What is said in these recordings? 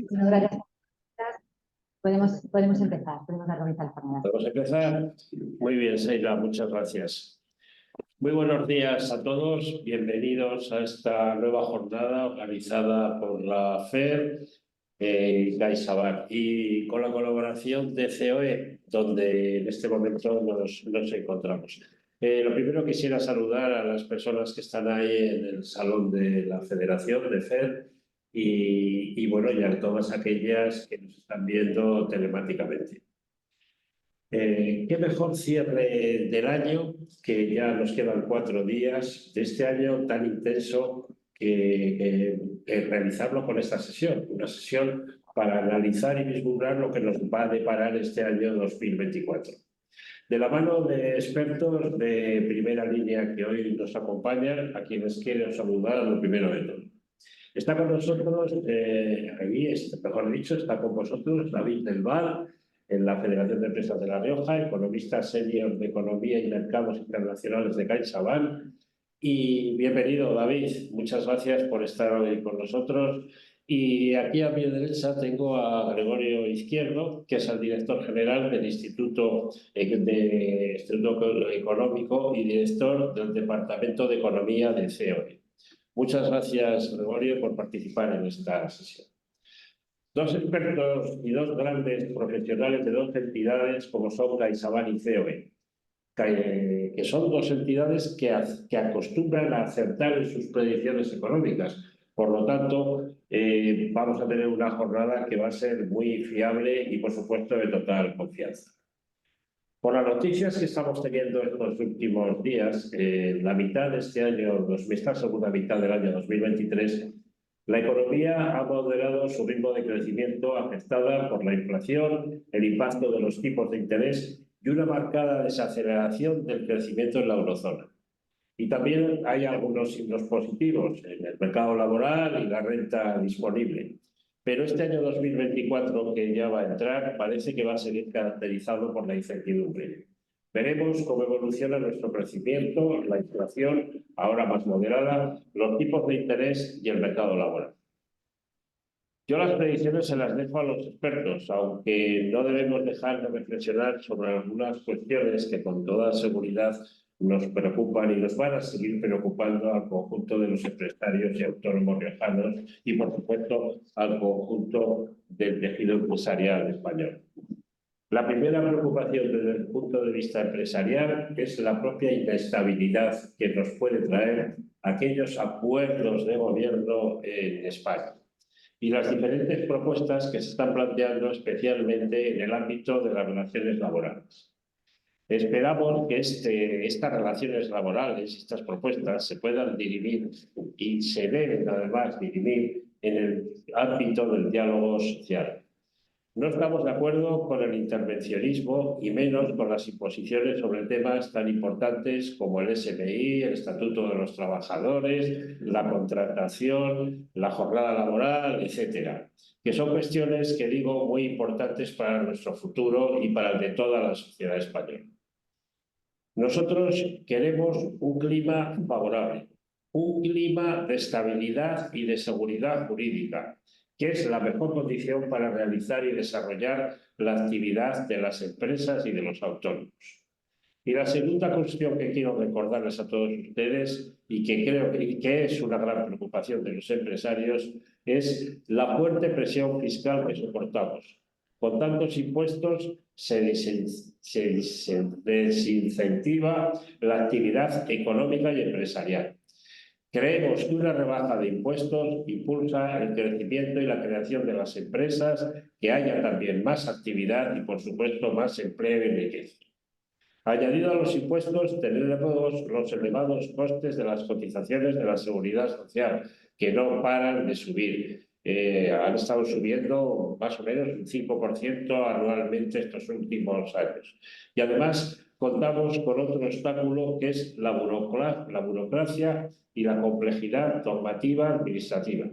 Muchas gracias. Podemos empezar, podemos organizar la jornada. ¿Podemos empezar? Muy bien, Seila, muchas gracias. Muy buenos días a todos, bienvenidos a esta nueva jornada organizada por la FER CaixaBank y con la colaboración de COE, donde en este momento nos encontramos. Lo primero quisiera saludar a las personas que están ahí en el salón de la Federación de FER y bueno, y a todas aquellas que nos están viendo telemáticamente. Qué mejor cierre del año, que ya nos quedan 4 días de este año tan intenso que realizarlo con esta sesión, una sesión para analizar y vislumbrar lo que nos va a deparar este año 2024. De la mano de expertos de primera línea que hoy nos acompañan, a quienes quiero saludar lo primero de todo. Está con nosotros, mejor dicho, está con vosotros David del Val, en la Federación de Empresas de La Rioja, economista senior de Economía y Mercados Internacionales de CaixaBank. Y bienvenido, David. Muchas gracias por estar hoy con nosotros. Y aquí a mi derecha tengo a Gregorio Izquierdo, que es el director general del Instituto Económico y director del Departamento de Economía de COE. Muchas gracias, Gregorio, por participar en esta sesión. Dos expertos y dos grandes profesionales de dos entidades como son CaixaBank y COE, que son dos entidades que acostumbran a acertar en sus predicciones económicas. Por lo tanto, vamos a tener una jornada que va a ser muy fiable y, por supuesto, de total confianza. Por las noticias que estamos teniendo estos últimos días, la mitad de este año, esta segunda mitad del año 2023, la economía ha moderado su ritmo de crecimiento afectada por la inflación, el impacto de los tipos de interés y una marcada desaceleración del crecimiento en la eurozona. Y también hay algunos signos positivos en el mercado laboral y la renta disponible. Pero este año 2024 que ya va a entrar parece que va a seguir caracterizado por la incertidumbre. Veremos cómo evoluciona nuestro crecimiento, la inflación, ahora más moderada, los tipos de interés y el mercado laboral. Yo las predicciones se las dejo a los expertos, aunque no debemos dejar de reflexionar sobre algunas cuestiones que con toda seguridad nos preocupan y nos van a seguir preocupando al conjunto de los empresarios y autónomos riojanos y, por supuesto, al conjunto del tejido empresarial español. La primera preocupación desde el punto de vista empresarial es la propia inestabilidad que nos puede traer aquellos acuerdos de gobierno en España y las diferentes propuestas que se están planteando especialmente en el ámbito de las relaciones laborales. Esperamos que estas relaciones laborales, estas propuestas, se puedan dirimir y se deben además dirimir en el ámbito del diálogo social. No estamos de acuerdo con el intervencionismo y menos con las imposiciones sobre temas tan importantes como el SMI, el Estatuto de los Trabajadores, la contratación, la jornada laboral, etcétera, que son cuestiones que digo muy importantes para nuestro futuro y para el de toda la sociedad española. Nosotros queremos un clima favorable, un clima de estabilidad y de seguridad jurídica, que es la mejor condición para realizar y desarrollar la actividad de las empresas y de los autónomos. Y la segunda cuestión que quiero recordarles a todos ustedes y que creo que es una gran preocupación de los empresarios es la fuerte presión fiscal que soportamos. Con tantos impuestos se desincentiva la actividad económica y empresarial. Creemos que una rebaja de impuestos impulsa el crecimiento y la creación de las empresas, que haya también más actividad y, por supuesto, más empleo y riqueza. Añadido a los impuestos, tenemos los elevados costes de las cotizaciones de la seguridad social, que no paran de subir. Han estado subiendo más o menos un 5% anualmente estos últimos años. Y además contamos con otro obstáculo que es la burocracia y la complejidad normativa administrativa.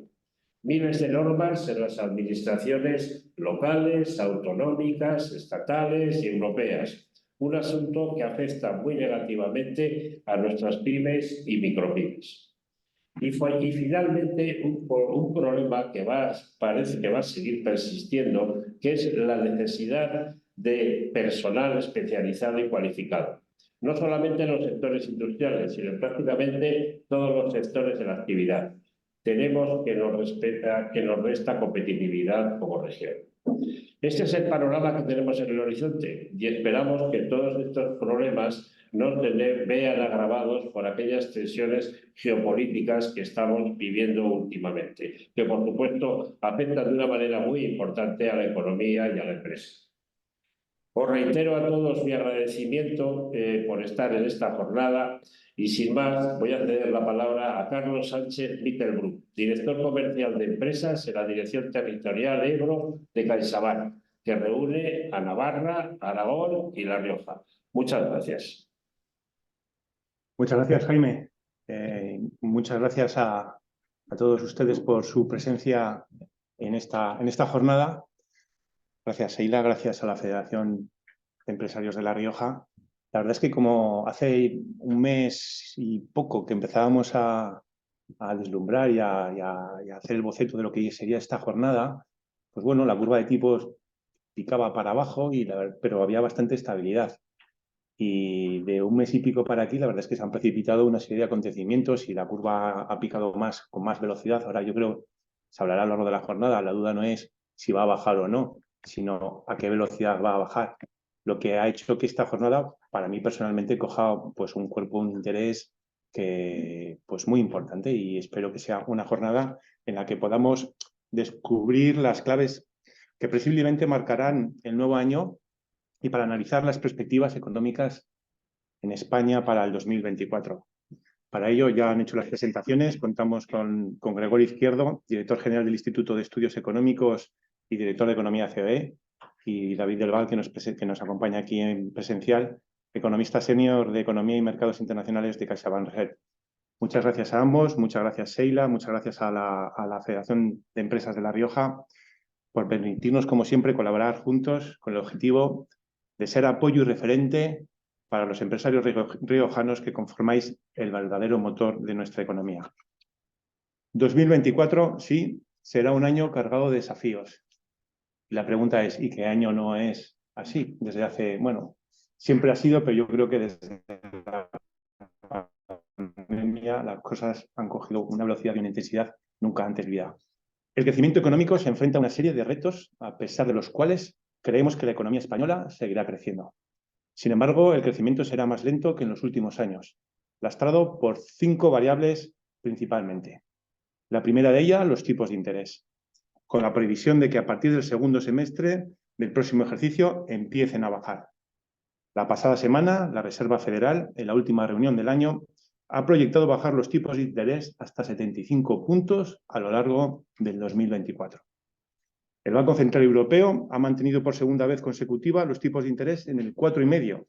Miles de normas en las administraciones locales, autonómicas, estatales y europeas. Un asunto que afecta muy negativamente a nuestras pymes y micropymes. Y finalmente un problema que parece que va a seguir persistiendo, que es la necesidad de personal especializado y cualificado. No solamente en los sectores industriales, sino en prácticamente todos los sectores de la actividad. Tenemos que nos resta competitividad como región. Este es el panorama que tenemos en el horizonte y esperamos que todos estos problemas no se vean agravados por aquellas tensiones geopolíticas que estamos viviendo últimamente, que por supuesto afectan de una manera muy importante a la economía y a la empresa. Os reitero a todos mi agradecimiento por estar en esta jornada y sin más voy a ceder la palabra a Carlos Sánchez Mittelbruck, director comercial de empresas en la Dirección Territorial Ebro de CaixaBank, que reúne a Navarra, Aragón y La Rioja. Muchas gracias. Muchas gracias, Jaime. Muchas gracias a todos ustedes por su presencia en esta jornada. Gracias, Seila, gracias a la Federación de Empresarios de La Rioja. La verdad es que como hace un mes y poco que empezábamos a deslumbrar y a hacer el boceto de lo que sería esta jornada, pues bueno, la curva de tipos picaba para abajo, pero había bastante estabilidad. Y de un mes y pico para aquí, la verdad es que se han precipitado una serie de acontecimientos y la curva ha picado con más velocidad. Ahora yo creo, se hablará a lo largo de la jornada, la duda no es si va a bajar o no, sino a qué velocidad va a bajar. Lo que ha hecho que esta jornada, para mí personalmente, coja pues un cuerpo, un interés que pues muy importante, y espero que sea una jornada en la que podamos descubrir las claves que presumiblemente marcarán el nuevo año y para analizar las perspectivas económicas en España para el 2024. Para ello ya han hecho las presentaciones, contamos con Gregorio Izquierdo, director general del Instituto de Estudios Económicos y director de Economía COE, y David Del Val, que nos acompaña aquí en presencial, economista senior de Economía y Mercados Internacionales de CaixaBank Red. Muchas gracias a ambos, muchas gracias Seila, muchas gracias a la Federación de Empresas de La Rioja por permitirnos, como siempre, colaborar juntos con el objetivo de ser apoyo y referente para los empresarios riojanos que conformáis el verdadero motor de nuestra economía. 2024, sí, será un año cargado de desafíos. La pregunta es, ¿y qué año no es así? Desde hace, bueno, siempre ha sido, pero yo creo que desde la pandemia las cosas han cogido una velocidad y una intensidad nunca antes vista. El crecimiento económico se enfrenta a una serie de retos, a pesar de los cuales creemos que la economía española seguirá creciendo. Sin embargo, el crecimiento será más lento que en los últimos años, lastrado por 5 variables principalmente. La primera de ellas, los tipos de interés, con la previsión de que a partir del segundo semestre del próximo ejercicio empiecen a bajar. La pasada semana, la Reserva Federal, en la última reunión del año, ha proyectado bajar los tipos de interés hasta 75 puntos a lo largo del 2024. El Banco Central Europeo ha mantenido por segunda vez consecutiva los tipos de interés en el 4,5,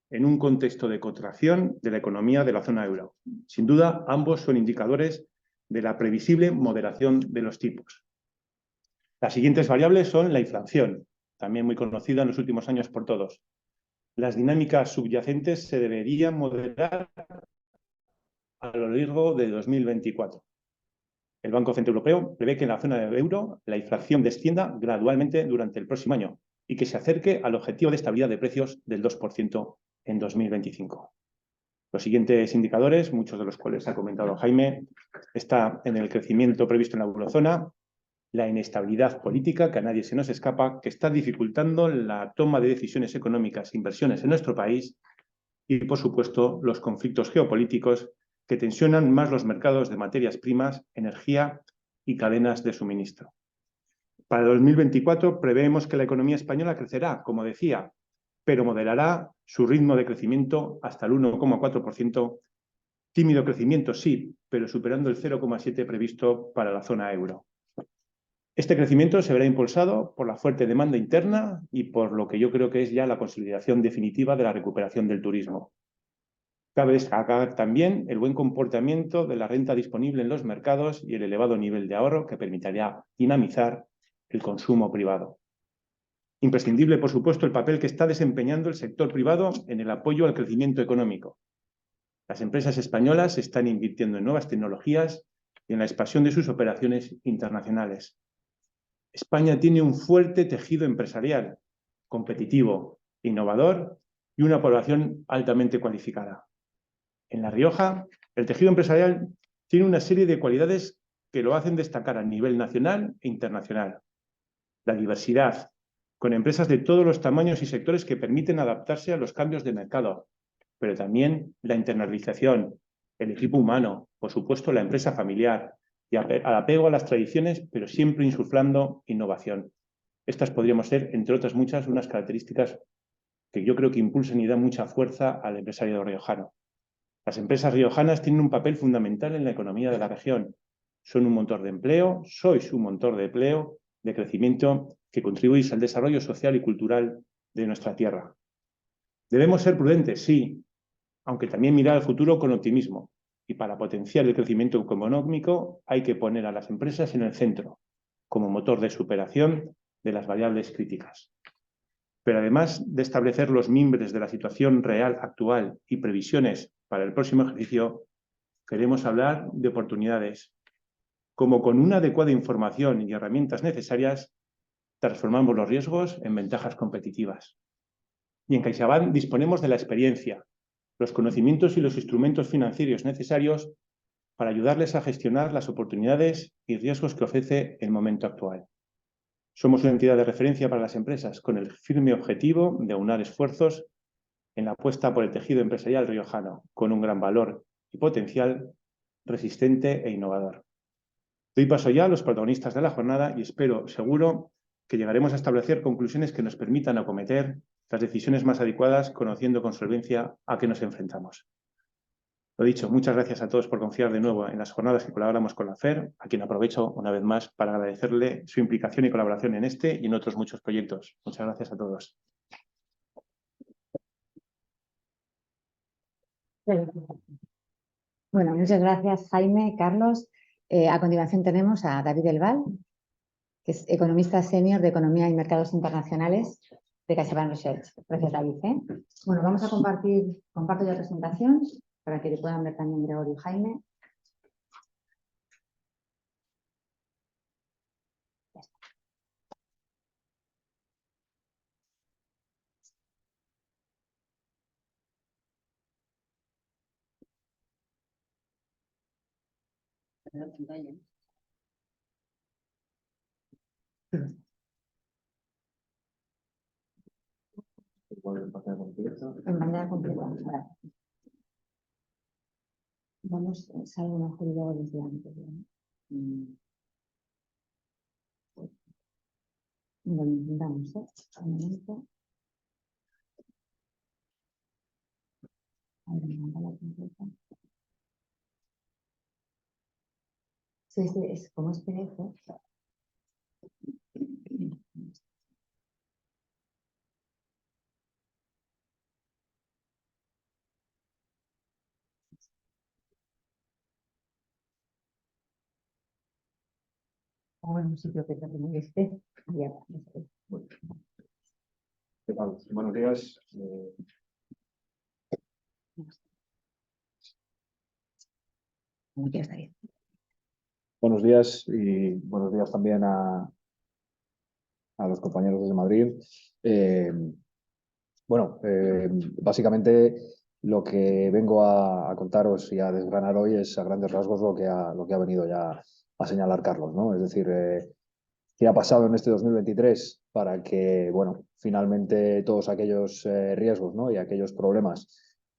en un contexto de contracción de la economía de la zona euro. Sin duda, ambos son indicadores de la previsible moderación de los tipos. Las siguientes variables son la inflación, también muy conocida en los últimos años por todos. Las dinámicas subyacentes se deberían moderar a lo largo de 2024. El Banco Central Europeo prevé que en la zona de euro la inflación descienda gradualmente durante el próximo año y que se acerque al objetivo de estabilidad de precios del 2% en 2025. Los siguientes indicadores, muchos de los cuales ha comentado Jaime, está en el crecimiento previsto en la eurozona, la inestabilidad política, que a nadie se nos escapa, que está dificultando la toma de decisiones económicas e inversiones en nuestro país, y, por supuesto, los conflictos geopolíticos que tensionan más los mercados de materias primas, energía y cadenas de suministro. Para 2024 preveemos que la economía española crecerá, como decía, pero moderará su ritmo de crecimiento hasta el 1,4%, tímido crecimiento sí, pero superando el 0,7% previsto para la zona euro. Este crecimiento se verá impulsado por la fuerte demanda interna y por lo que yo creo que es ya la consolidación definitiva de la recuperación del turismo. Cabe destacar también el buen comportamiento de la renta disponible en los mercados y el elevado nivel de ahorro que permitirá dinamizar el consumo privado. Imprescindible, por supuesto, el papel que está desempeñando el sector privado en el apoyo al crecimiento económico. Las empresas españolas están invirtiendo en nuevas tecnologías y en la expansión de sus operaciones internacionales. España tiene un fuerte tejido empresarial, competitivo, innovador y una población altamente cualificada. En La Rioja, el tejido empresarial tiene una serie de cualidades que lo hacen destacar a nivel nacional e internacional. La diversidad, con empresas de todos los tamaños y sectores que permiten adaptarse a los cambios de mercado, pero también la internalización, el equipo humano, por supuesto la empresa familiar y al apego a las tradiciones, pero siempre insuflando innovación. Estas podríamos ser, entre otras muchas, unas características que yo creo que impulsan y dan mucha fuerza al empresariado riojano. Las empresas riojanas tienen un papel fundamental en la economía de la región. Son un motor de empleo, sois un motor de empleo, de crecimiento, que contribuís al desarrollo social y cultural de nuestra tierra. Debemos ser prudentes, sí, aunque también mirar al futuro con optimismo. Y para potenciar el crecimiento económico hay que poner a las empresas en el centro, como motor de superación de las variables críticas. Pero además de establecer los mimbres de la situación real actual y previsiones para el próximo ejercicio, queremos hablar de oportunidades. Como con una adecuada información y herramientas necesarias, transformamos los riesgos en ventajas competitivas. Y en CaixaBank disponemos de la experiencia, los conocimientos y los instrumentos financieros necesarios para ayudarles a gestionar las oportunidades y riesgos que ofrece el momento actual. Somos una entidad de referencia para las empresas con el firme objetivo de aunar esfuerzos en la apuesta por el tejido empresarial riojano, con un gran valor y potencial resistente e innovador. Doy paso ya a los protagonistas de la jornada y espero, seguro, que llegaremos a establecer conclusiones que nos permitan acometer las decisiones más adecuadas, conociendo con solvencia a qué nos enfrentamos. Lo dicho, muchas gracias a todos por confiar de nuevo en las jornadas que colaboramos con la FER, a quien aprovecho una vez más para agradecerle su implicación y colaboración en este y en otros muchos proyectos. Muchas gracias a todos. Bueno, muchas gracias, Jaime, Carlos. A continuación tenemos a David Elval, que es economista senior de Economía y Mercados Internacionales de CaixaBank Research. Gracias, David. Bueno, vamos a comparto ya presentación para que le puedan ver también Gregorio y Jaime. En manera completa. Vamos, salgo mejor y luego desde antes. Lo intentamos, un momento. A ver, me manda la completa. Sí, es como es PDF. O en un sitio que también esté. Ya va. ¿Qué tal? Buenos días. Como quieras, David. Buenos días y buenos días también a los compañeros desde Madrid. Básicamente lo que vengo a contaros y a desgranar hoy es a grandes rasgos lo que ha venido ya a señalar Carlos, ¿no? Es decir, qué ha pasado en este 2023 para que, bueno, finalmente todos aquellos riesgos, ¿no? Y aquellos problemas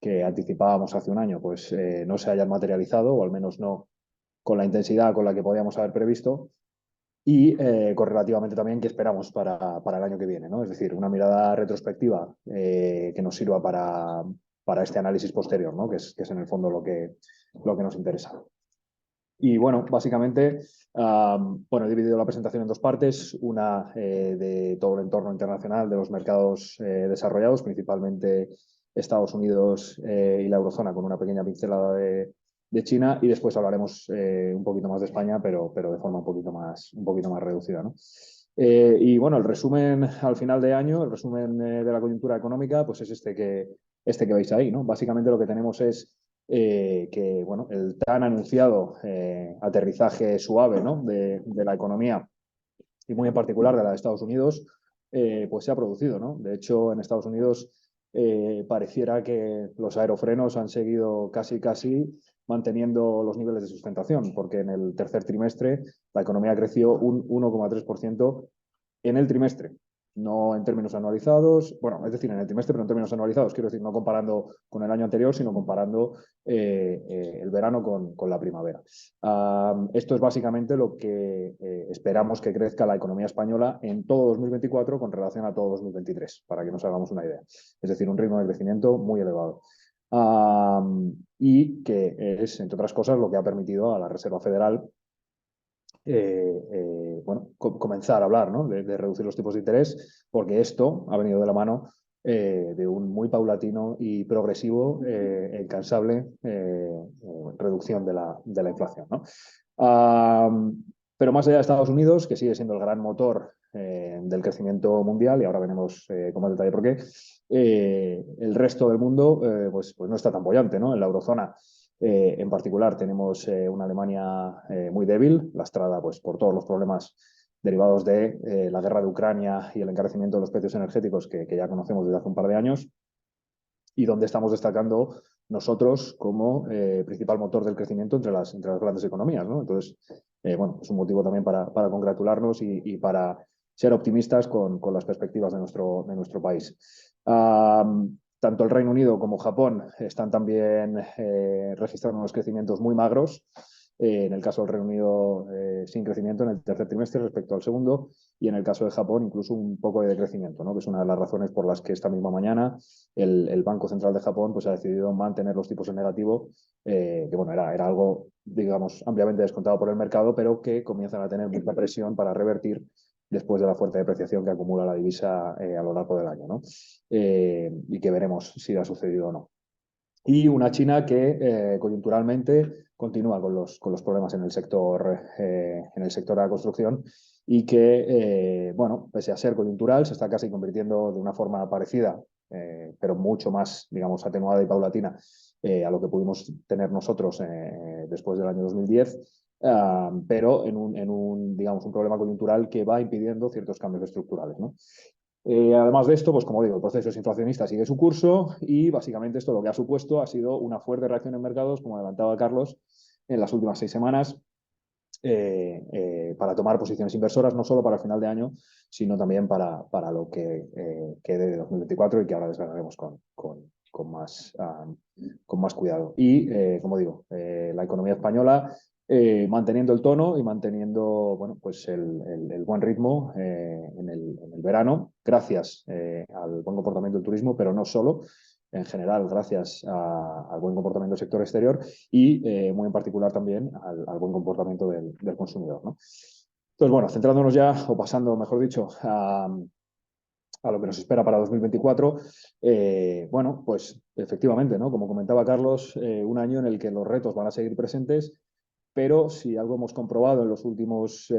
que anticipábamos hace un año, pues no se hayan materializado, o al menos no con la intensidad con la que podíamos haber previsto, y correlativamente también qué esperamos para el año que viene, ¿no? Es decir, una mirada retrospectiva que nos sirva para este análisis posterior, ¿no? Que es en el fondo lo que nos interesa. Y bueno, básicamente, he dividido la presentación en dos partes, una de todo el entorno internacional de los mercados desarrollados, principalmente Estados Unidos y la eurozona, con una pequeña pincelada de China, y después hablaremos un poquito más de España, pero de forma un poquito más reducida, ¿no? Y bueno, el resumen al final de año, el resumen de la coyuntura económica, pues es este que veis ahí, ¿no? Básicamente lo que tenemos es que bueno, el tan anunciado aterrizaje suave, ¿no?, de la economía y muy en particular de la de Estados Unidos, pues se ha producido, ¿no? De hecho, en Estados Unidos pareciera que los aerofrenos han seguido casi manteniendo los niveles de sustentación, porque en el tercer trimestre la economía creció un 1,3% en el trimestre, no en términos anualizados, bueno, es decir, en el trimestre, pero en términos anualizados, quiero decir, no comparando con el año anterior, sino comparando el verano con la primavera. Esto es básicamente lo que esperamos que crezca la economía española en todo 2024 con relación a todo 2023, para que nos hagamos una idea. Es decir, un ritmo de crecimiento muy elevado. Y que es, entre otras cosas, lo que ha permitido a la Reserva Federal bueno, comenzar a hablar, ¿no?, de reducir los tipos de interés, porque esto ha venido de la mano de un muy paulatino y progresivo e incansable reducción de la inflación, ¿no? Pero más allá de Estados Unidos, que sigue siendo el gran motor del crecimiento mundial, y ahora veremos con más detalle por qué, el resto del mundo pues no está tan boyante, ¿no? En la eurozona en particular tenemos una Alemania muy débil, lastrada pues, por todos los problemas derivados de la guerra de Ucrania y el encarecimiento de los precios energéticos que ya conocemos desde hace un par de años, y donde estamos destacando nosotros como principal motor del crecimiento entre las grandes economías, ¿no? Entonces, bueno, es un motivo también para congratularnos y para ser optimistas con las perspectivas de nuestro país. Tanto el Reino Unido como Japón están también registrando unos crecimientos muy magros. En el caso del Reino Unido, sin crecimiento en el tercer trimestre respecto al segundo, y en el caso de Japón, incluso un poco de decrecimiento, ¿no?, que es una de las razones por las que esta misma mañana el Banco Central de Japón pues, ha decidido mantener los tipos en negativo, que bueno, era algo, digamos, ampliamente descontado por el mercado, pero que comienzan a tener mucha presión para revertir después de la fuerte depreciación que acumula la divisa a lo largo del año, ¿no? Y que veremos si ha sucedido o no. Y una China que coyunturalmente continúa con los problemas en el sector de la construcción y que, bueno, pese a ser coyuntural, se está casi convirtiendo de una forma parecida, pero mucho más, digamos, atenuada y paulatina a lo que pudimos tener nosotros después del año 2010, pero digamos, un problema coyuntural que va impidiendo ciertos cambios estructurales, ¿no? Además de esto, pues como digo, el proceso inflacionista sigue su curso y básicamente esto lo que ha supuesto ha sido una fuerte reacción en mercados, como adelantaba Carlos, en las últimas 6 semanas para tomar posiciones inversoras, no solo para el final de año, sino también para lo que quede de 2024 y que ahora desgranaremos con más cuidado. Y, como digo, la economía española manteniendo el tono y manteniendo, bueno, pues el buen ritmo en el verano, gracias al buen comportamiento del turismo, pero no solo, en general, gracias al buen comportamiento del sector exterior y muy en particular también al buen comportamiento del consumidor, ¿no? Entonces, bueno, centrándonos ya, o pasando, mejor dicho, a lo que nos espera para 2024, bueno, pues efectivamente, ¿no?, como comentaba Carlos, un año en el que los retos van a seguir presentes, pero si algo hemos comprobado en los últimos,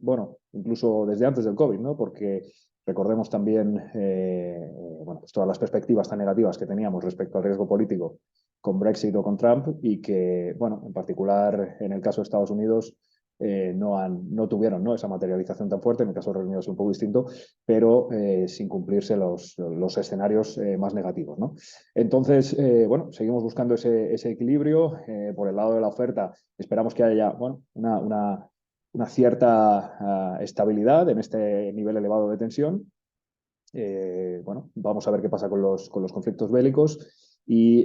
bueno, incluso desde antes del COVID, ¿no?, porque recordemos también, bueno, pues todas las perspectivas tan negativas que teníamos respecto al riesgo político con Brexit o con Trump y que, bueno, en particular en el caso de Estados Unidos, no tuvieron, ¿no?, esa materialización tan fuerte. En el caso de Reino Unido es un poco distinto, pero sin cumplirse los escenarios más negativos, ¿no? Entonces, bueno, seguimos buscando ese equilibrio. Por el lado de la oferta, esperamos que haya, bueno, una cierta estabilidad en este nivel elevado de tensión. Bueno, vamos a ver qué pasa con los conflictos bélicos y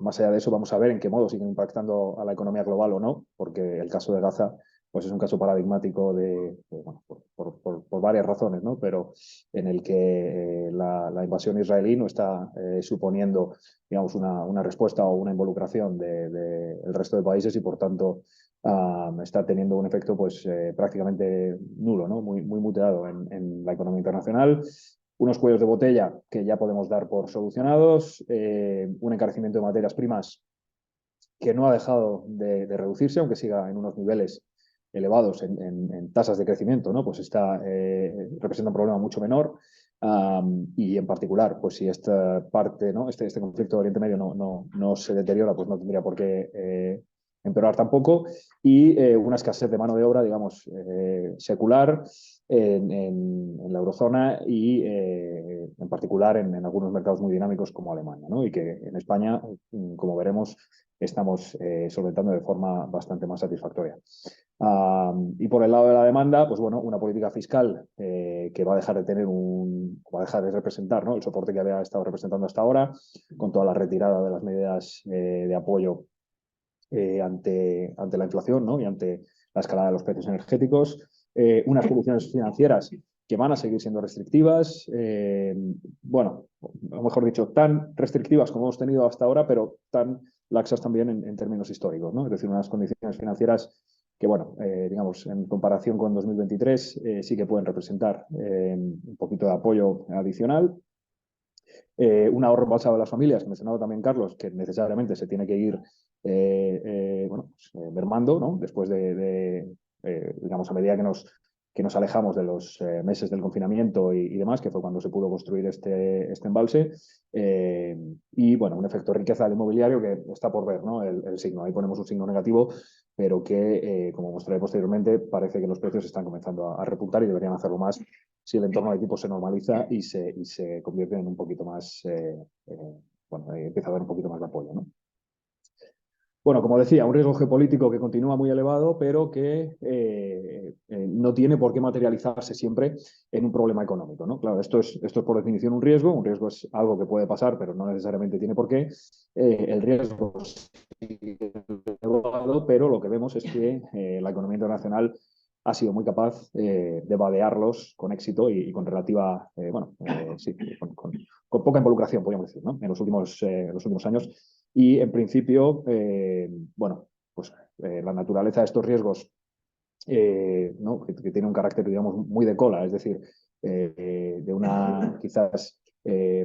más allá de eso vamos a ver en qué modo siguen impactando a la economía global o no, porque el caso de Gaza pues es un caso paradigmático bueno, por varias razones, ¿no?, pero en el que la invasión israelí no está suponiendo, digamos, una respuesta o una involucración del resto de países y por tanto está teniendo un efecto pues prácticamente nulo, ¿no?, muy muteado en la economía internacional. Unos cuellos de botella que ya podemos dar por solucionados, un encarecimiento de materias primas que no ha dejado de reducirse, aunque siga en unos niveles elevados en tasas de crecimiento, ¿no?, pues representa un problema mucho menor. Y en particular, pues si esta parte, ¿no? este conflicto de Oriente Medio no se deteriora, pues no tendría por qué empeorar tampoco. Y una escasez de mano de obra, digamos, secular en la eurozona y en particular en algunos mercados muy dinámicos como Alemania, ¿no? Y que en España, como veremos, estamos solventando de forma bastante más satisfactoria. Y por el lado de la demanda, pues bueno, una política fiscal que va a dejar de tener va a dejar de representar, ¿no? El soporte que había estado representando hasta ahora, con toda la retirada de las medidas de apoyo ante la inflación, ¿no? Y ante la escalada de los precios energéticos, unas soluciones financieras que van a seguir siendo restrictivas, bueno, o mejor dicho, tan restrictivas como hemos tenido hasta ahora, pero tan laxas también en términos históricos, ¿no? Es decir, unas condiciones financieras que, bueno, digamos, en comparación con 2023 sí que pueden representar un poquito de apoyo adicional. Un ahorro embalsado de las familias, que mencionaba también Carlos, que necesariamente se tiene que ir bueno, pues, mermando, ¿no? Después digamos, a medida que nos alejamos de los meses del confinamiento y demás, que fue cuando se pudo construir este embalse. Y, bueno, un efecto riqueza del inmobiliario que está por ver, ¿no? El signo. Ahí ponemos un signo negativo, pero que, como mostraré posteriormente, parece que los precios están comenzando a repuntar y deberían hacerlo más si el entorno de tipo se normaliza y se convierte en un poquito más, bueno, empieza a haber un poquito más de apoyo, ¿no? Bueno, como decía, un riesgo geopolítico que continúa muy elevado, pero que no tiene por qué materializarse siempre en un problema económico, ¿no? Claro, esto es por definición un riesgo es algo que puede pasar, pero no necesariamente tiene por qué. El riesgo es elevado, pero lo que vemos es que la economía internacional ha sido muy capaz de vadearlos con éxito y con relativa, bueno, sí, con poca involucración, podríamos decir, ¿no? En los últimos años. Y en principio, bueno, pues la naturaleza de estos riesgos, ¿no? que tiene un carácter, digamos, muy de cola, es decir, de una quizás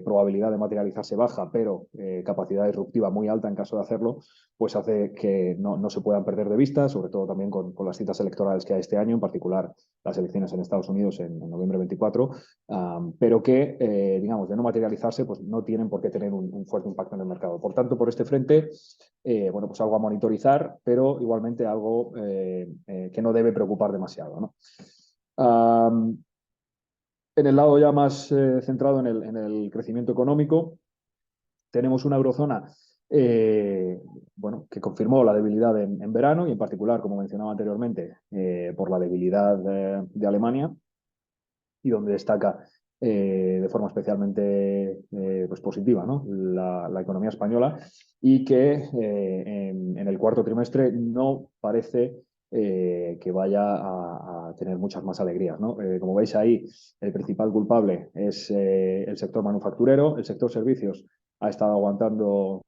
probabilidad de materializarse baja, pero capacidad disruptiva muy alta en caso de hacerlo, pues hace que no se puedan perder de vista, sobre todo también con las citas electorales que hay este año, en particular las elecciones en Estados Unidos en noviembre 24, pero que, digamos, de no materializarse, pues no tienen por qué tener un fuerte impacto en el mercado. Por tanto, por este frente, bueno, pues algo a monitorizar, pero igualmente algo que no debe preocupar demasiado, ¿no? En el lado ya más centrado en el crecimiento económico, tenemos una eurozona bueno, que confirmó la debilidad en verano y en particular, como mencionaba anteriormente, por la debilidad de Alemania y donde destaca de forma especialmente pues positiva, ¿no? la economía española y que en el cuarto trimestre no parece que vaya a tener muchas más alegrías, ¿no? Como veis ahí, el principal culpable es el sector manufacturero, el sector servicios ha estado aguantando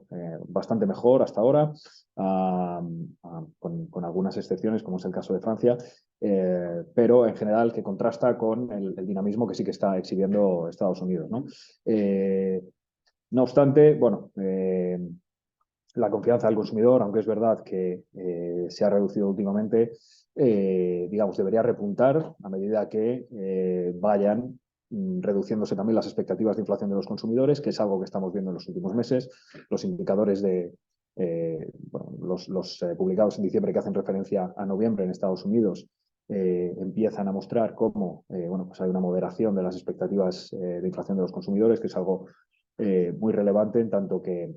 bastante mejor hasta ahora, con algunas excepciones, como es el caso de Francia, pero en general que contrasta con el dinamismo que sí que está exhibiendo Estados Unidos, ¿no? No obstante, bueno, la confianza del consumidor, aunque es verdad que se ha reducido últimamente, digamos, debería repuntar a medida que vayan reduciéndose también las expectativas de inflación de los consumidores, que es algo que estamos viendo en los últimos meses. Los indicadores bueno, los publicados en diciembre que hacen referencia a noviembre en Estados Unidos empiezan a mostrar cómo bueno, pues hay una moderación de las expectativas de inflación de los consumidores, que es algo muy relevante, en tanto que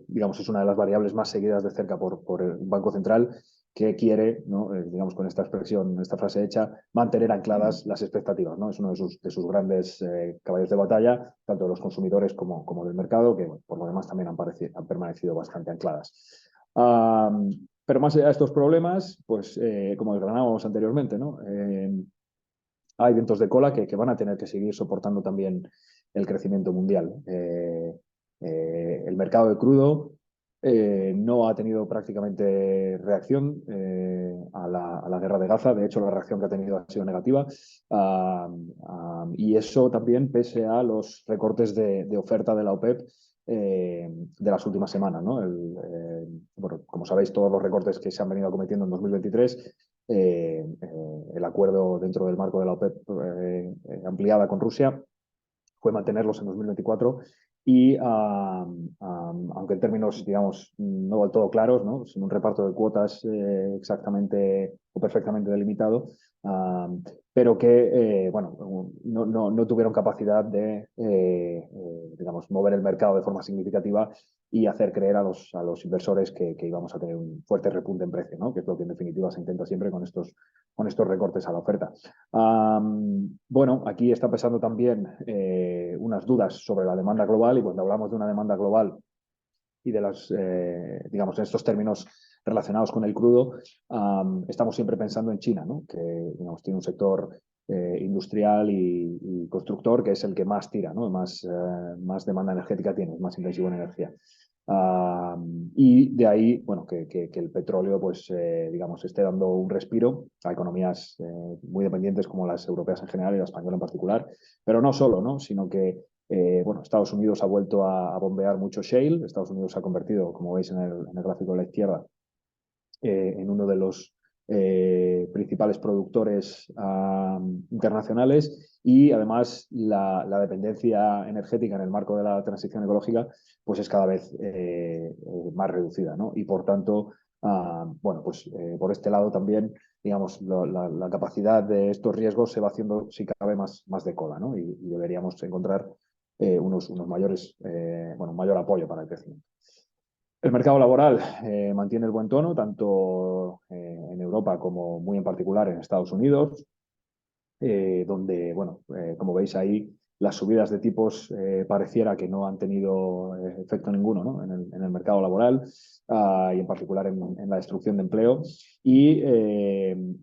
digamos, es una de las variables más seguidas de cerca por el Banco Central, que quiere, ¿no? Digamos, con esta expresión, esta frase hecha, mantener ancladas las expectativas, ¿no? Es uno de sus grandes caballos de batalla, tanto de los consumidores como del mercado, que bueno, por lo demás también han permanecido bastante ancladas. Pero más allá de estos problemas, pues como desgranábamos anteriormente, ¿no? Hay vientos de cola que van a tener que seguir soportando también el crecimiento mundial. El mercado de crudo no ha tenido prácticamente reacción a la guerra de Gaza. De hecho, la reacción que ha tenido ha sido negativa. Y eso también pese a los recortes de oferta de la OPEP de las últimas semanas, ¿no? Bueno, como sabéis, todos los recortes que se han venido cometiendo en 2023 el acuerdo dentro del marco de la OPEP ampliada con Rusia fue mantenerlos en 2024 y aunque en términos, digamos, no del todo claros, ¿no? Sin un reparto de cuotas exactamente o perfectamente delimitado, pero que, bueno, no tuvieron capacidad de, digamos, mover el mercado de forma significativa y hacer creer a los inversores que íbamos a tener un fuerte repunte en precio, ¿no? Que es lo que en definitiva se intenta siempre con estos recortes a la oferta. Bueno, aquí está pesando también unas dudas sobre la demanda global, y cuando hablamos de una demanda global y de las, digamos, en estos términos relacionados con el crudo, estamos siempre pensando en China, ¿no? Que, digamos, tiene un sector industrial y constructor que es el que más tira, ¿no? Más demanda energética tiene, es más intensivo en energía. Y de ahí, bueno, que el petróleo, pues, digamos, esté dando un respiro a economías muy dependientes como las europeas en general y la española en particular, pero no solo, ¿no? Sino que bueno, Estados Unidos ha vuelto a bombear mucho shale. Estados Unidos se ha convertido, como veis en el gráfico de la izquierda, en uno de los principales productores internacionales, y además la dependencia energética en el marco de la transición ecológica pues es cada vez más reducida, ¿no? Y por tanto, bueno, pues por este lado también, digamos, la capacidad de estos riesgos se va haciendo, si cabe, más de cola, ¿no? Y deberíamos encontrar unos mayores, bueno, mayor apoyo para el crecimiento. El mercado laboral mantiene el buen tono, tanto en Europa como muy en particular en Estados Unidos, donde, bueno, como veis ahí, las subidas de tipos pareciera que no han tenido efecto ninguno, ¿no? en el mercado laboral y en particular en la destrucción de empleo. Y,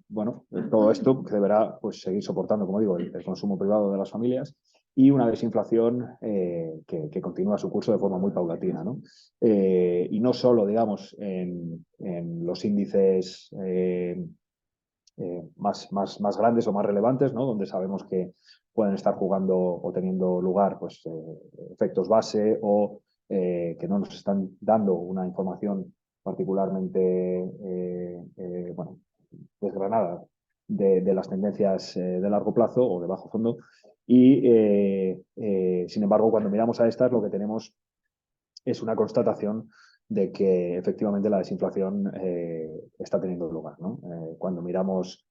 bueno, todo esto que deberá pues, seguir soportando, como digo, el consumo privado de las familias y una desinflación que continúa su curso de forma muy paulatina, ¿no? Y no solo, digamos, en los índices más grandes o más relevantes, ¿no? Donde sabemos que pueden estar jugando o teniendo lugar pues, efectos base o que no nos están dando una información particularmente bueno, desgranada de las tendencias de largo plazo o de bajo fondo. Y, sin embargo, cuando miramos a estas, lo que tenemos es una constatación de que efectivamente la desinflación está teniendo lugar, ¿no? Cuando miramos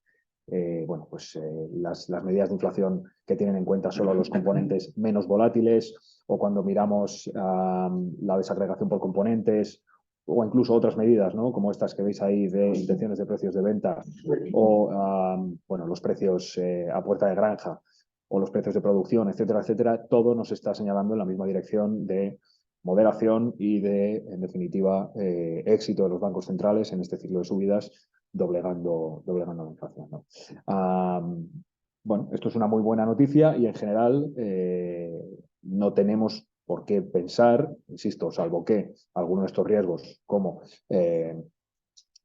bueno, pues, las medidas de inflación que tienen en cuenta solo los componentes menos volátiles, o cuando miramos la desagregación por componentes, o incluso otras medidas, ¿no? Como estas que veis ahí de intenciones de precios de venta, o bueno, los precios a puerta de granja, o los precios de producción, etcétera, etcétera, todo nos está señalando en la misma dirección de moderación y de, en definitiva, éxito de los bancos centrales en este ciclo de subidas, doblegando la inflación, ¿no? Bueno, esto es una muy buena noticia y en general no tenemos por qué pensar, insisto, salvo que alguno de estos riesgos, como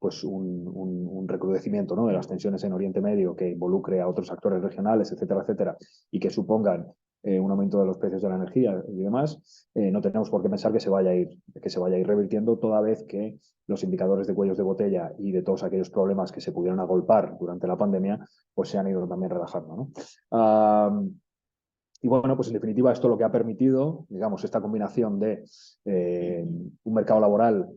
pues un recrudecimiento, ¿no? de las tensiones en Oriente Medio que involucre a otros actores regionales, etcétera, etcétera, y que supongan un aumento de los precios de la energía y demás, no tenemos por qué pensar que se vaya a ir revirtiendo, toda vez que los indicadores de cuellos de botella y de todos aquellos problemas que se pudieron agolpar durante la pandemia, pues se han ido también relajando, ¿no? Y bueno, pues en definitiva esto lo que ha permitido, digamos, esta combinación de un mercado laboral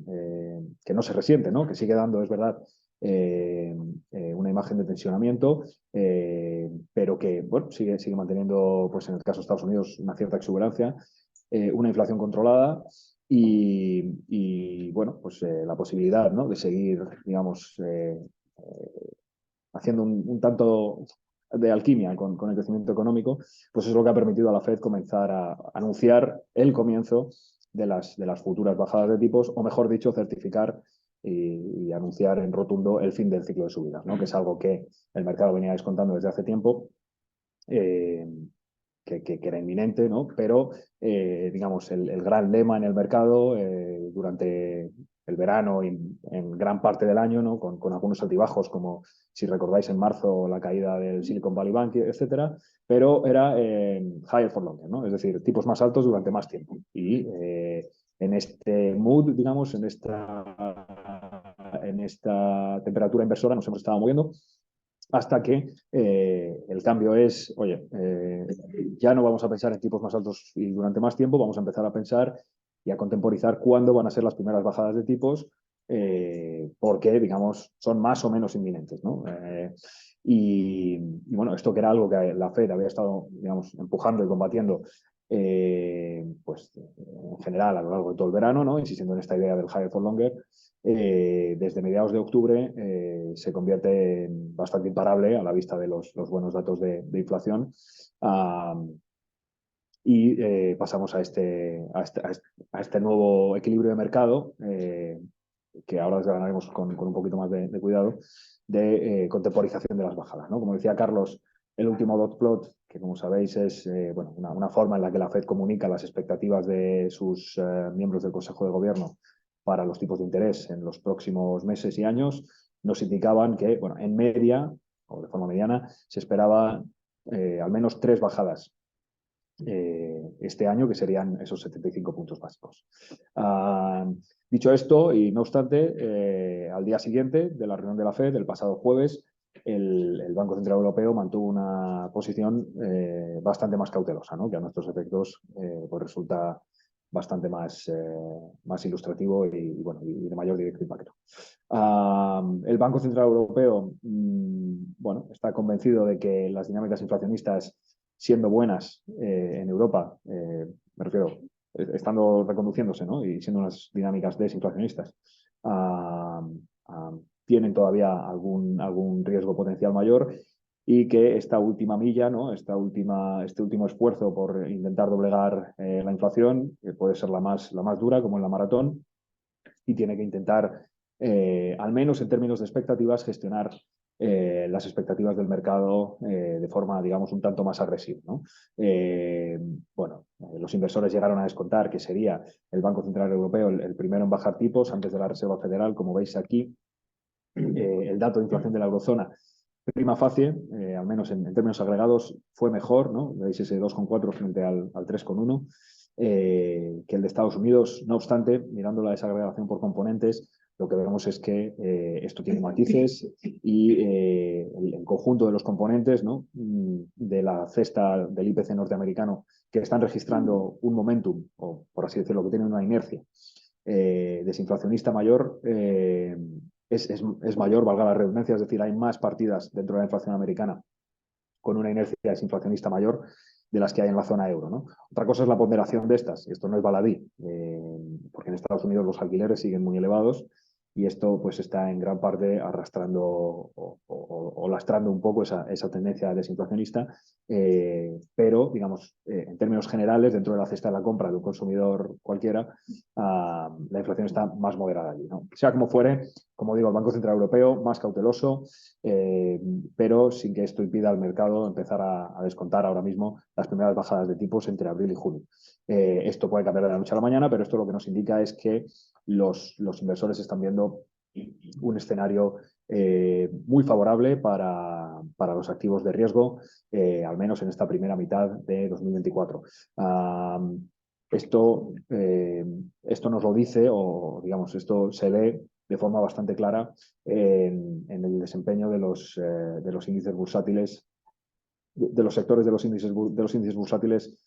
que no se resiente, ¿no? Que sigue dando, es verdad, una imagen de tensionamiento, pero que, bueno, sigue manteniendo, pues en el caso de Estados Unidos, una cierta exuberancia, una inflación controlada y bueno, pues la posibilidad, ¿no? de seguir, digamos, haciendo un tanto de alquimia con el crecimiento económico, pues es lo que ha permitido a la Fed comenzar a anunciar el comienzo de las futuras bajadas de tipos, o mejor dicho, certificar y anunciar en rotundo el fin del ciclo de subidas, ¿no? Que es algo que el mercado venía descontando desde hace tiempo, que era inminente, ¿no? Pero, digamos, el gran lema en el mercado durante el verano y en gran parte del año, ¿no? con algunos altibajos, como si recordáis en marzo la caída del Silicon Valley Bank, etcétera, pero era higher for longer, ¿no? Es decir, tipos más altos durante más tiempo. Y en este mood, digamos, en esta esta temperatura inversora nos hemos estado moviendo hasta que el cambio es, oye, ya no vamos a pensar en tipos más altos y durante más tiempo, vamos a empezar a pensar y a contemporizar cuándo van a ser las primeras bajadas de tipos, porque, digamos, son más o menos inminentes, ¿no? Y bueno, esto que era algo que la Fed había estado, digamos, empujando y combatiendo, pues en general a lo largo de todo el verano, ¿no? Insistiendo en esta idea del higher for longer, desde mediados de octubre se convierte en bastante imparable a la vista de los buenos datos de inflación. Y pasamos a este nuevo equilibrio de mercado, que ahora desgranaremos con un poquito más de cuidado, de contemporización de las bajadas, ¿no? Como decía Carlos, el último dot plot, que como sabéis es bueno, una forma en la que la Fed comunica las expectativas de sus miembros del Consejo de Gobierno para los tipos de interés en los próximos meses y años, nos indicaban que, bueno, en media, o de forma mediana, se esperaba al menos 3 bajadas este año, que serían esos 75 puntos básicos. Dicho esto, y no obstante, al día siguiente de la reunión de la Fed, el pasado jueves, el Banco Central Europeo mantuvo una posición bastante más cautelosa, ¿no? Que a nuestros efectos pues resulta bastante más ilustrativo bueno, y de mayor directo impacto. El Banco Central Europeo bueno, está convencido de que las dinámicas inflacionistas, siendo buenas en Europa, me refiero, estando reconduciéndose, ¿no? Y siendo unas dinámicas desinflacionistas, tienen todavía algún riesgo potencial mayor, y que esta última milla, ¿no? Este último esfuerzo por intentar doblegar la inflación, que puede ser la más dura, como en la maratón, y tiene que intentar, al menos en términos de expectativas, gestionar las expectativas del mercado de forma, digamos, un tanto más agresiva, ¿no? Bueno, los inversores llegaron a descontar que sería el Banco Central Europeo el primero en bajar tipos antes de la Reserva Federal, como veis aquí. El dato de inflación de la eurozona, prima facie, al menos en términos agregados, fue mejor, ¿no? Veis ese 2,4 frente al 3,1, que el de Estados Unidos. No obstante, mirando la desagregación por componentes, lo que vemos es que esto tiene matices, y el conjunto de los componentes, ¿no? De la cesta del IPC norteamericano, que están registrando un momentum, o por así decirlo, que tienen una inercia desinflacionista mayor, es mayor, valga la redundancia, es decir, hay más partidas dentro de la inflación americana con una inercia desinflacionista mayor de las que hay en la zona euro, ¿no? Otra cosa es la ponderación de estas, y esto no es baladí, porque en Estados Unidos los alquileres siguen muy elevados, y esto pues está en gran parte arrastrando o lastrando un poco esa tendencia desinflacionista, pero digamos, en términos generales, dentro de la cesta de la compra de un consumidor cualquiera, la inflación está más moderada allí, ¿no? Sea como fuere, como digo, el Banco Central Europeo más cauteloso, pero sin que esto impida al mercado empezar a descontar ahora mismo las primeras bajadas de tipos entre abril y junio. Esto puede cambiar de la noche a la mañana, pero esto lo que nos indica es que los inversores están viendo un escenario muy favorable para los activos de riesgo, al menos en esta primera mitad de 2024. Esto nos lo dice, o digamos, esto se ve de forma bastante clara en el desempeño de los índices bursátiles, de los sectores de los índices bursátiles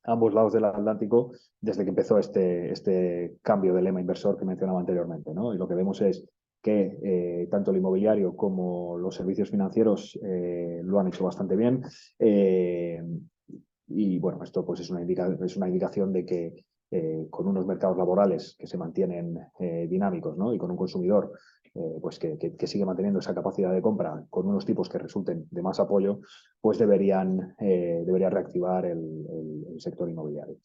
a ambos lados del Atlántico, desde que empezó este cambio de lema inversor que mencionaba anteriormente, ¿no? Y lo que vemos es que tanto el inmobiliario como los servicios financieros lo han hecho bastante bien. Y bueno, esto pues es una indicación de que con unos mercados laborales que se mantienen dinámicos, ¿no? Y con un consumidor pues que sigue manteniendo esa capacidad de compra, con unos tipos que resulten de más apoyo, pues debería reactivar el sector inmobiliario.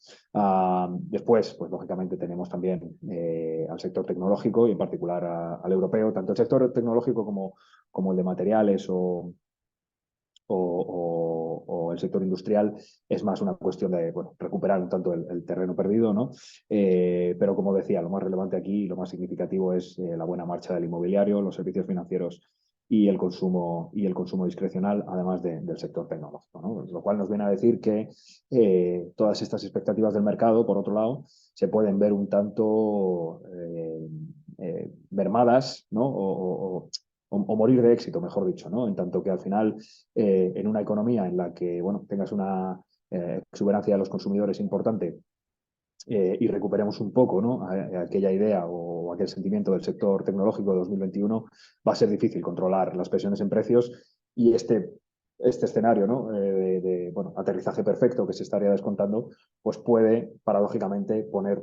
Después, pues lógicamente tenemos también al sector tecnológico, y en particular al europeo, tanto el sector tecnológico como el de materiales o el sector industrial. Es más una cuestión de recuperar un tanto el terreno perdido, ¿no? Pero como decía, lo más relevante aquí y lo más significativo es la buena marcha del inmobiliario, los servicios financieros y el consumo discrecional, además del sector tecnológico, ¿no? Lo cual nos viene a decir que todas estas expectativas del mercado, por otro lado, se pueden ver un tanto mermadas, ¿no? O morir de éxito, mejor dicho, ¿no? En tanto que al final, en una economía en la que, bueno, tengas una exuberancia de los consumidores importante, y recuperemos un poco, ¿no? Aquella idea o aquel sentimiento del sector tecnológico de 2021, va a ser difícil controlar las presiones en precios, y este escenario, ¿no? Bueno, aterrizaje perfecto que se estaría descontando, pues puede paradójicamente poner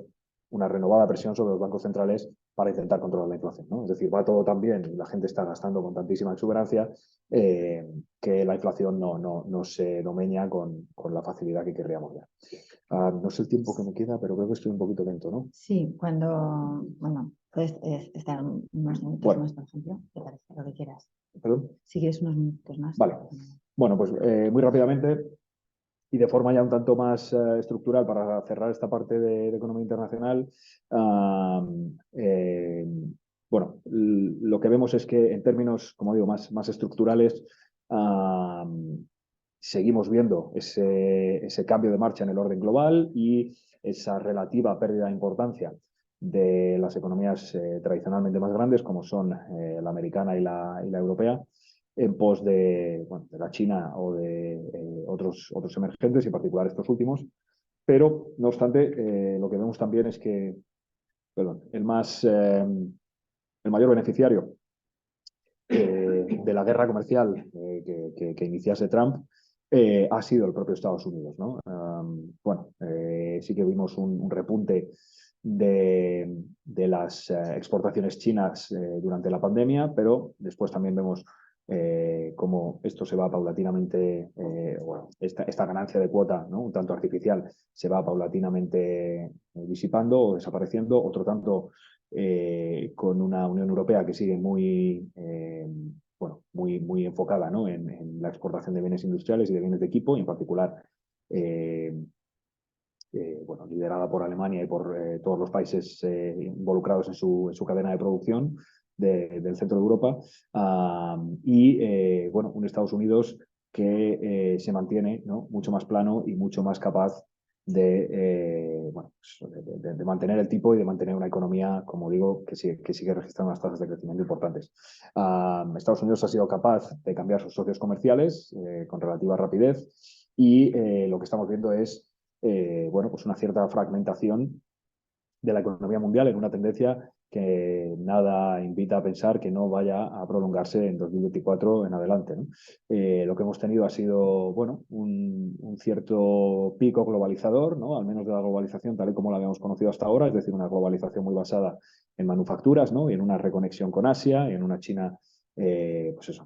una renovada presión sobre los bancos centrales para intentar controlar la inflación, ¿no? Es decir, va todo tan bien y la gente está gastando con tantísima exuberancia, que la inflación no se domeña con la facilidad que querríamos ver. No sé el tiempo que me queda, pero creo que estoy un poquito lento, ¿no? Sí, bueno, puedes estar unos minutos Bueno. más, por ejemplo, te parece, lo que quieras. ¿Perdón? Si quieres unos minutos más. Vale. Bueno, pues muy rápidamente y de forma ya un tanto más estructural para cerrar esta parte de economía internacional. Bueno, lo que vemos es que en términos, como digo, más estructurales, seguimos viendo ese cambio de marcha en el orden global y esa relativa pérdida de importancia de las economías tradicionalmente más grandes, como son la americana y la europea, en pos de la China o de otros emergentes, y en particular estos últimos. Pero, no obstante, lo que vemos también es que el mayor beneficiario de la guerra comercial que iniciase Trump ha sido el propio Estados Unidos, ¿no? Sí que vimos un repunte de las exportaciones chinas durante la pandemia, pero después también vemos cómo esto se va paulatinamente, esta ganancia de cuota, ¿no? Un tanto artificial, se va paulatinamente disipando o desapareciendo. Otro tanto con una Unión Europea que sigue muy enfocada, ¿no? en la exportación de bienes industriales y de bienes de equipo, y en particular liderada por Alemania y por todos los países involucrados en su cadena de producción del centro de Europa, un Estados Unidos que se mantiene, ¿no? mucho más plano y mucho más capaz de mantener el tipo y de mantener una economía, como digo, que sigue registrando unas tasas de crecimiento importantes. Estados Unidos ha sido capaz de cambiar sus socios comerciales con relativa rapidez, y lo que estamos viendo es una cierta fragmentación de la economía mundial en una tendencia que nada invita a pensar que no vaya a prolongarse en 2024 en adelante, ¿no? Lo que hemos tenido ha sido un cierto pico globalizador, ¿no? Al menos de la globalización tal y como la habíamos conocido hasta ahora, es decir, una globalización muy basada en manufacturas, ¿no? Y en una reconexión con Asia, y en una China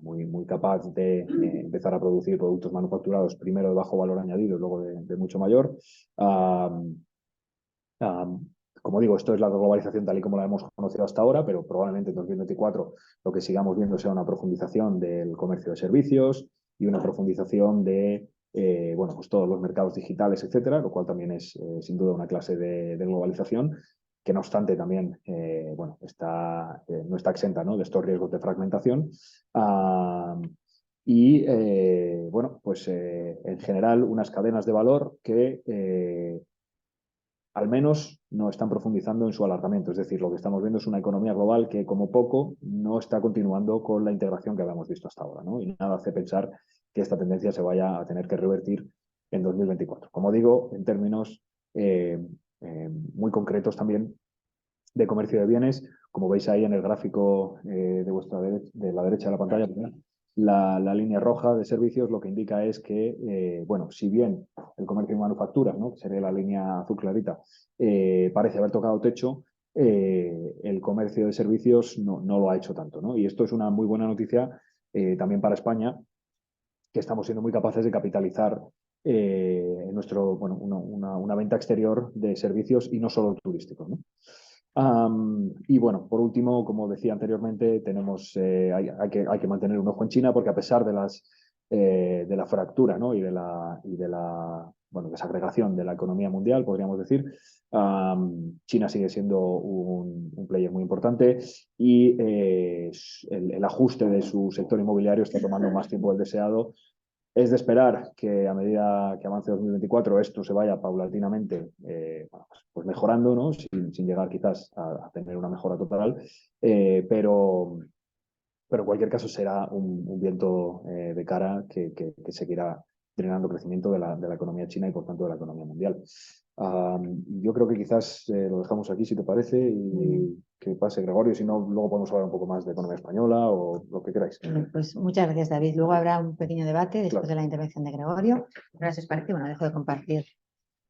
muy capaz de empezar a producir productos manufacturados, primero de bajo valor añadido y luego de mucho mayor. Como digo, esto es la globalización tal y como la hemos conocido hasta ahora, pero probablemente en 2024 lo que sigamos viendo sea una profundización del comercio de servicios y una profundización de todos los mercados digitales, etcétera, lo cual también es sin duda una clase de globalización, que no obstante también no está exenta, ¿no? de estos riesgos de fragmentación. En general, unas cadenas de valor que al menos no están profundizando en su alargamiento. Es decir, lo que estamos viendo es una economía global que, como poco, no está continuando con la integración que habíamos visto hasta ahora, ¿no? Y nada hace pensar que esta tendencia se vaya a tener que revertir en 2024. Como digo, en términos muy concretos también de comercio de bienes, como veis ahí en el gráfico de la derecha de la pantalla, la línea roja de servicios lo que indica es que, si bien el comercio de manufacturas, ¿no? que sería la línea azul clarita, parece haber tocado techo, el comercio de servicios no lo ha hecho tanto, ¿no? Y esto es una muy buena noticia también para España, que estamos siendo muy capaces de capitalizar una venta exterior de servicios y no solo turísticos, ¿no? Por último, como decía anteriormente, hay que mantener un ojo en China, porque a pesar de la fractura, ¿no? y de la desagregación de la economía mundial, podríamos decir, China sigue siendo un player muy importante, y el ajuste de su sector inmobiliario está tomando más tiempo del deseado, Es de esperar que a medida que avance 2024 esto se vaya paulatinamente pues mejorando, ¿no? Sin llegar quizás a tener una mejora total, pero en cualquier caso será un viento de cara que seguirá drenando crecimiento de la economía china y por tanto de la economía mundial. Yo creo que quizás lo dejamos aquí, si te parece, y que pase Gregorio. Si no, luego podemos hablar un poco más de economía española o lo que queráis. Pues muchas gracias, David. Luego habrá un pequeño debate después Claro. de la intervención de Gregorio. Ahora, si os parece, bueno, dejo de compartir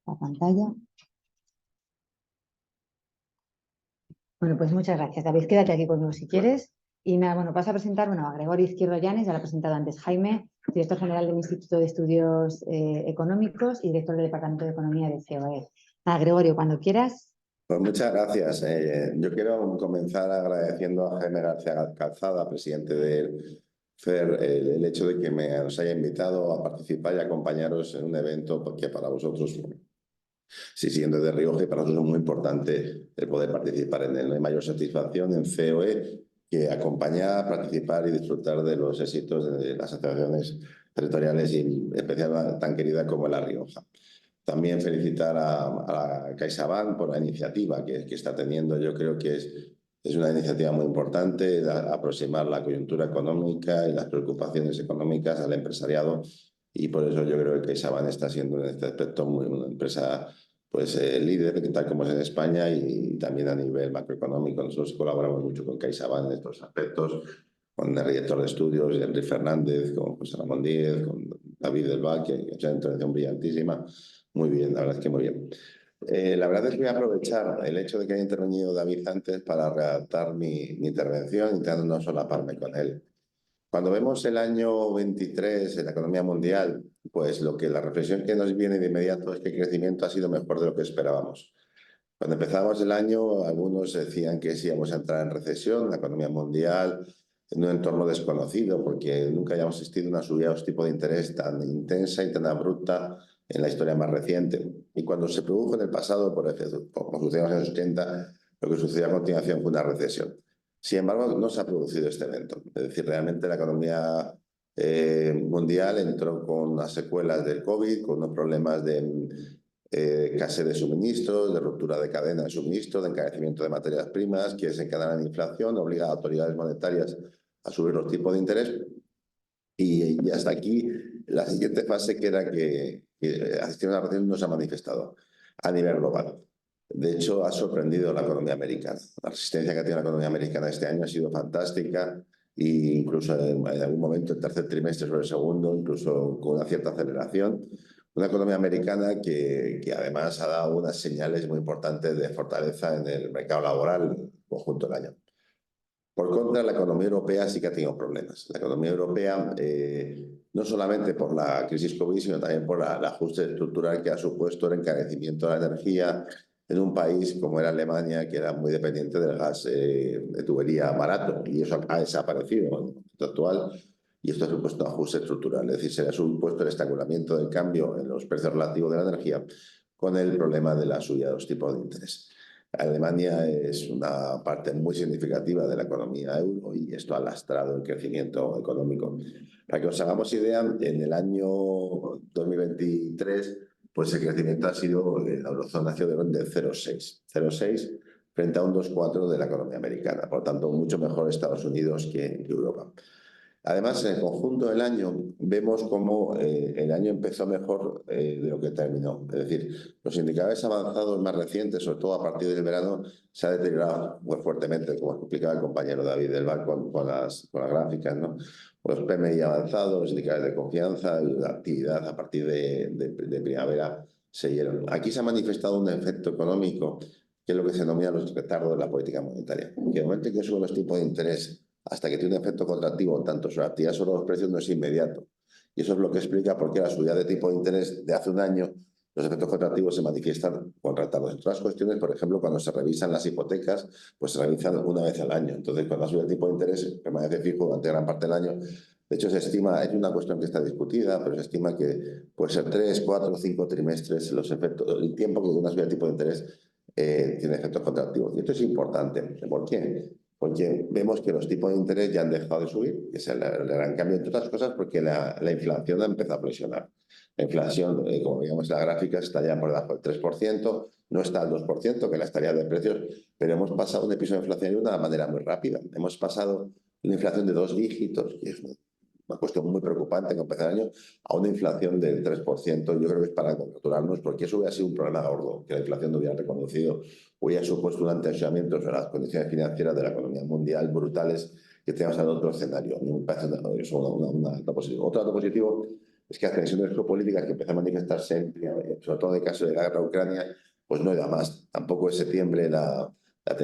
la pantalla. Bueno, pues muchas gracias, David. Quédate aquí conmigo si quieres. Y nada, bueno, paso a presentar a Gregorio Izquierdo Llanes, ya lo ha presentado antes Jaime, director general del Instituto de Estudios Económicos y director del Departamento de Economía de COE. Nada, Gregorio, cuando quieras. Pues muchas gracias. Yo quiero comenzar agradeciendo a Jaime García Calzada, presidente del FER, el hecho de que nos haya invitado a participar y acompañaros en un evento que para vosotros, sí, siendo de Rioja, y para nosotros es muy importante el poder participar en él. No hay mayor satisfacción en COE que acompañar, participar y disfrutar de los éxitos de las asociaciones territoriales y en especial tan querida como La Rioja. También felicitar a CaixaBank por la iniciativa que está teniendo. Yo creo que es una iniciativa muy importante, aproximar la coyuntura económica y las preocupaciones económicas al empresariado, y por eso yo creo que CaixaBank está siendo en este aspecto una empresa líder, tal como es en España, y también a nivel macroeconómico. Nosotros colaboramos mucho con CaixaBank en estos aspectos, con el director de estudios, Enrique Fernández, con José Ramón Díez, con David del Val, que ha hecho una intervención brillantísima. Muy bien, la verdad es que muy bien. La verdad es que voy a aprovechar el hecho de que haya intervenido David antes para redactar mi intervención, intentando no solaparme con él. Cuando vemos el año 23 en la economía mundial, pues la reflexión que nos viene de inmediato es que el crecimiento ha sido mejor de lo que esperábamos. Cuando empezamos el año, algunos decían que sí íbamos a entrar en recesión, la economía mundial, en un entorno desconocido, porque nunca habíamos asistido a una subida de los tipos de interés tan intensa y tan abrupta en la historia más reciente. Y cuando se produjo en el pasado, como sucedió en los años 80, lo que sucedió a continuación fue una recesión. Sin embargo, no se ha producido este evento. Es decir, realmente la economía mundial entró con unas secuelas del COVID, con unos problemas de escasez de suministros, de ruptura de cadena de suministro, de encarecimiento de materias primas, que desencadenan inflación, obliga a autoridades monetarias a subir los tipos de interés. Y hasta aquí, la siguiente fase, que era que asistir a una recesión, no se ha manifestado a nivel global. De hecho, ha sorprendido a la economía americana. La resistencia que ha tenido la economía americana este año ha sido fantástica, e incluso en algún momento, el tercer trimestre sobre el segundo, incluso con una cierta aceleración. Una economía americana que además ha dado unas señales muy importantes de fortaleza en el mercado laboral conjunto del año. Por contra, la economía europea sí que ha tenido problemas. La economía europea, no solamente por la crisis COVID, sino también por el ajuste estructural que ha supuesto el encarecimiento de la energía en un país como era Alemania, que era muy dependiente del gas de tubería barato, y eso ha desaparecido en el momento actual. Y esto ha supuesto un ajuste estructural, es decir, se le ha supuesto el estrangulamiento del cambio en los precios relativos de la energía con el problema de la subida de los tipos de interés. Alemania es una parte muy significativa de la economía euro y esto ha lastrado el crecimiento económico. Para que os hagamos idea, en el año 2023, pues el crecimiento ha sido, la eurozona ha sido de 0,6 frente a un 2,4 de la economía americana. Por tanto, mucho mejor Estados Unidos que Europa. Además, en el conjunto del año vemos cómo el año empezó mejor de lo que terminó. Es decir, los indicadores avanzados más recientes, sobre todo a partir del verano, se ha deteriorado muy fuertemente, como explicaba el compañero David del Val con las gráficas, ¿no? Los PMI avanzados, los indicadores de confianza y la actividad a partir de primavera siguieron. Aquí se ha manifestado un efecto económico, que es lo que se denomina los retardos de la política monetaria. Que en el momento en que suben los tipos de interés, hasta que tiene un efecto contractivo tanto sobre la actividad sobre los precios, no es inmediato. Y eso es lo que explica por qué la subida de tipo de interés de hace un año, los efectos contractivos se manifiestan con retardos. En otras cuestiones, por ejemplo, cuando se revisan las hipotecas, pues se revisan una vez al año. Entonces, cuando la subida de tipo de interés permanece fijo durante gran parte del año. De hecho, se estima, es una cuestión que está discutida, pero se estima que puede ser 3, 4, 5 trimestres los efectos, el tiempo que una subida de tipo de interés tiene efectos contractivos. Y esto es importante. ¿Por qué? porque vemos que los tipos de interés ya han dejado de subir, que es el gran cambio, entre otras cosas, porque la inflación ha empezado a presionar. La inflación, como veíamos en la gráfica, está ya por debajo del 3%, no está al 2%, que la estabilidad de precios, pero hemos pasado un episodio inflacionario de una manera muy rápida. Hemos pasado una inflación de 2 dígitos, que es una cuestión muy preocupante en empezar el año, a una inflación del 3%. Yo creo que es para congratularnos, porque eso hubiera sido un problema gordo, que la inflación no hubiera reconocido, hubiera supuesto un anteaseamiento sobre las condiciones financieras de la economía mundial brutales que tenemos en otro escenario. A mí me parece un dato positivo. Otro dato positivo es que las tensiones geopolíticas que empiezan a manifestarse, sobre todo en el caso de la guerra de Ucrania, pues no iba más. Tampoco en septiembre el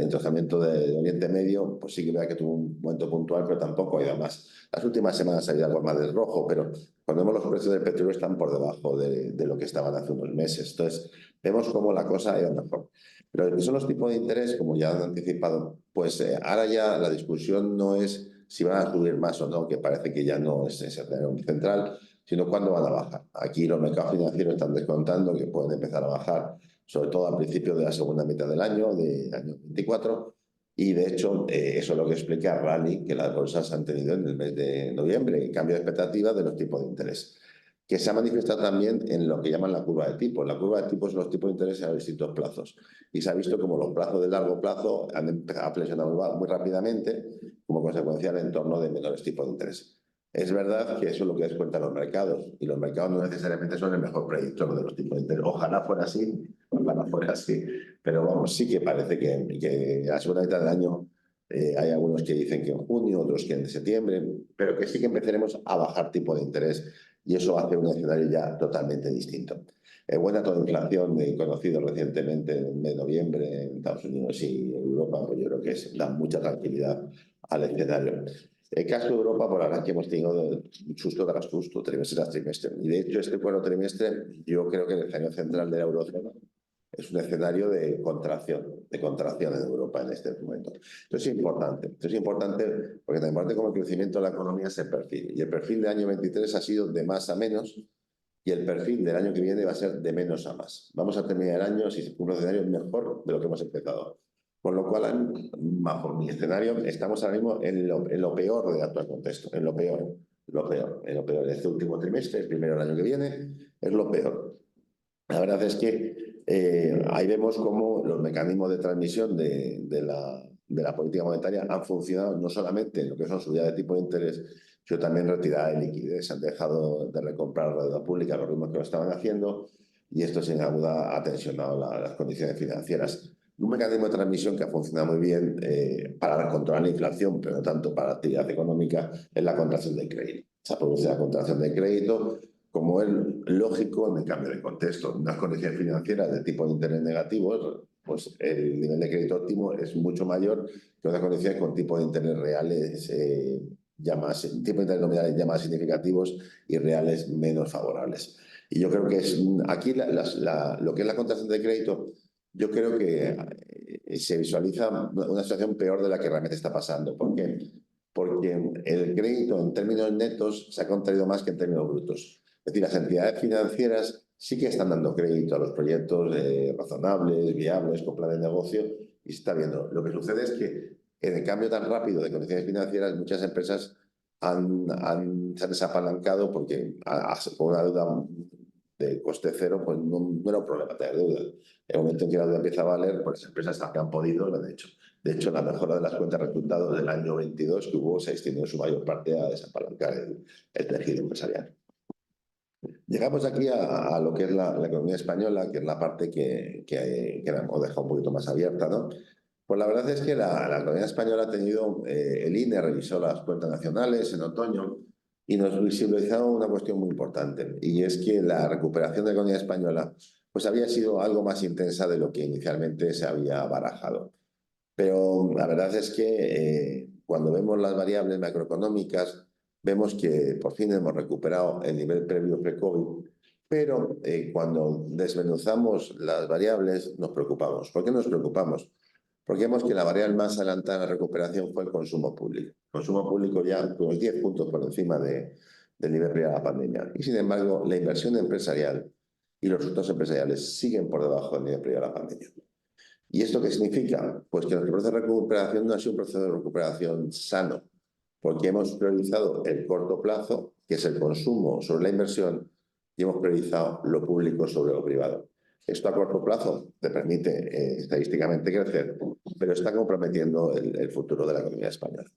entrenamiento de Oriente Medio, pues sí que vea que tuvo un momento puntual, pero tampoco ha ido más. Las últimas semanas ha ido algo más del rojo, pero cuando vemos los precios del petróleo están por debajo de lo que estaban hace unos meses. Entonces, vemos cómo la cosa ha ido mejor. Pero lo que son los tipos de interés, como ya han anticipado, pues ahora ya la discusión no es si van a subir más o no, que parece que ya no es ese tema central, sino cuándo van a bajar. Aquí los mercados financieros están descontando que pueden empezar a bajar, sobre todo al principio de la segunda mitad del año 24, y de hecho eso es lo que explica rally que las bolsas han tenido en el mes de noviembre, cambio de expectativas de los tipos de interés, que se ha manifestado también en lo que llaman la curva de tipos. La curva de tipos son los tipos de interés a distintos plazos, y se ha visto como los plazos de largo plazo han empezado a presionar muy rápidamente como consecuencia del entorno de menores tipos de interés. Es verdad que eso es lo que descuentan los mercados, y los mercados no necesariamente son el mejor predictor de los tipos de interés. Ojalá fuera así, pero vamos, sí que parece que a la segunda mitad del año hay algunos que dicen que en junio, otros que en septiembre, pero que sí que empezaremos a bajar tipo de interés, y eso hace un escenario ya totalmente distinto. El buen dato de inflación conocido recientemente en noviembre en Estados Unidos y Europa, pues yo creo que da mucha tranquilidad al escenario. El caso de Europa, por ahora que hemos tenido susto tras susto, trimestre tras trimestre. Y de hecho, este cuarto trimestre, yo creo que el escenario central de la eurozona es un escenario de contracción en Europa en este momento. Esto es importante porque tan importante como el crecimiento de la economía es el perfil. Y el perfil del año 23 ha sido de más a menos, y el perfil del año que viene va a ser de menos a más. Vamos a terminar el año, si se cumple un escenario, mejor de lo que hemos empezado. Con lo cual, bajo mi escenario, estamos ahora mismo en lo peor del actual contexto, en lo peor de este último trimestre, el primero del año que viene, es lo peor. La verdad es que ahí vemos cómo los mecanismos de transmisión de la política monetaria han funcionado no solamente en lo que son subidas de tipo de interés, sino también retirada de liquidez. Han dejado de recomprar la deuda pública a los ritmos que lo estaban haciendo, y esto sin duda ha tensionado las condiciones financieras. Un mecanismo de transmisión que ha funcionado muy bien para controlar la inflación, pero no tanto para la actividad económica, es la contracción del crédito. Se ha producido la contracción del crédito, como es lógico en el cambio de contexto. En unas condiciones financieras de tipo de interés negativos, pues el nivel de crédito óptimo es mucho mayor que otras condiciones con tipos de interés reales tipo de interés nominales ya más significativos y reales menos favorables. Y yo creo que aquí lo que es la contracción de crédito, yo creo que se visualiza una situación peor de la que realmente está pasando. ¿Por qué? Porque el crédito en términos netos se ha contraído más que en términos brutos. Es decir, las entidades financieras sí que están dando crédito a los proyectos razonables, viables, con plan de negocio, y se está viendo. Lo que sucede es que en el cambio tan rápido de condiciones financieras, muchas empresas se han desapalancado porque con una deuda de coste cero, pues no era un problema tener deuda. En el momento en que la deuda empieza a valer, pues las empresas que han podido lo han hecho. De hecho, la mejora de las cuentas de resultados del año 22 que hubo se destinó en su mayor parte a desapalancar el tejido empresarial. Llegamos aquí a lo que es la economía española, que es la parte que hemos dejado un poquito más abierta, ¿no? Pues la verdad es que la economía española ha tenido, el INE revisó las cuentas nacionales en otoño y nos visibilizó una cuestión muy importante, y es que la recuperación de la economía española pues había sido algo más intensa de lo que inicialmente se había barajado. Pero la verdad es que cuando vemos las variables macroeconómicas, vemos que por fin hemos recuperado el nivel previo pre-COVID, pero cuando desmenuzamos las variables nos preocupamos. ¿Por qué nos preocupamos? Porque vemos que la variable más adelantada en la recuperación fue el consumo público. El consumo público ya unos 10 puntos por encima del nivel previo a la pandemia. Y sin embargo, la inversión empresarial y los resultados empresariales siguen por debajo del nivel previo a la pandemia. ¿Y esto qué significa? Pues que nuestro proceso de recuperación no ha sido un proceso de recuperación sano, porque hemos priorizado el corto plazo, que es el consumo sobre la inversión, y hemos priorizado lo público sobre lo privado. Esto a corto plazo te permite estadísticamente crecer, pero está comprometiendo el futuro de la economía española.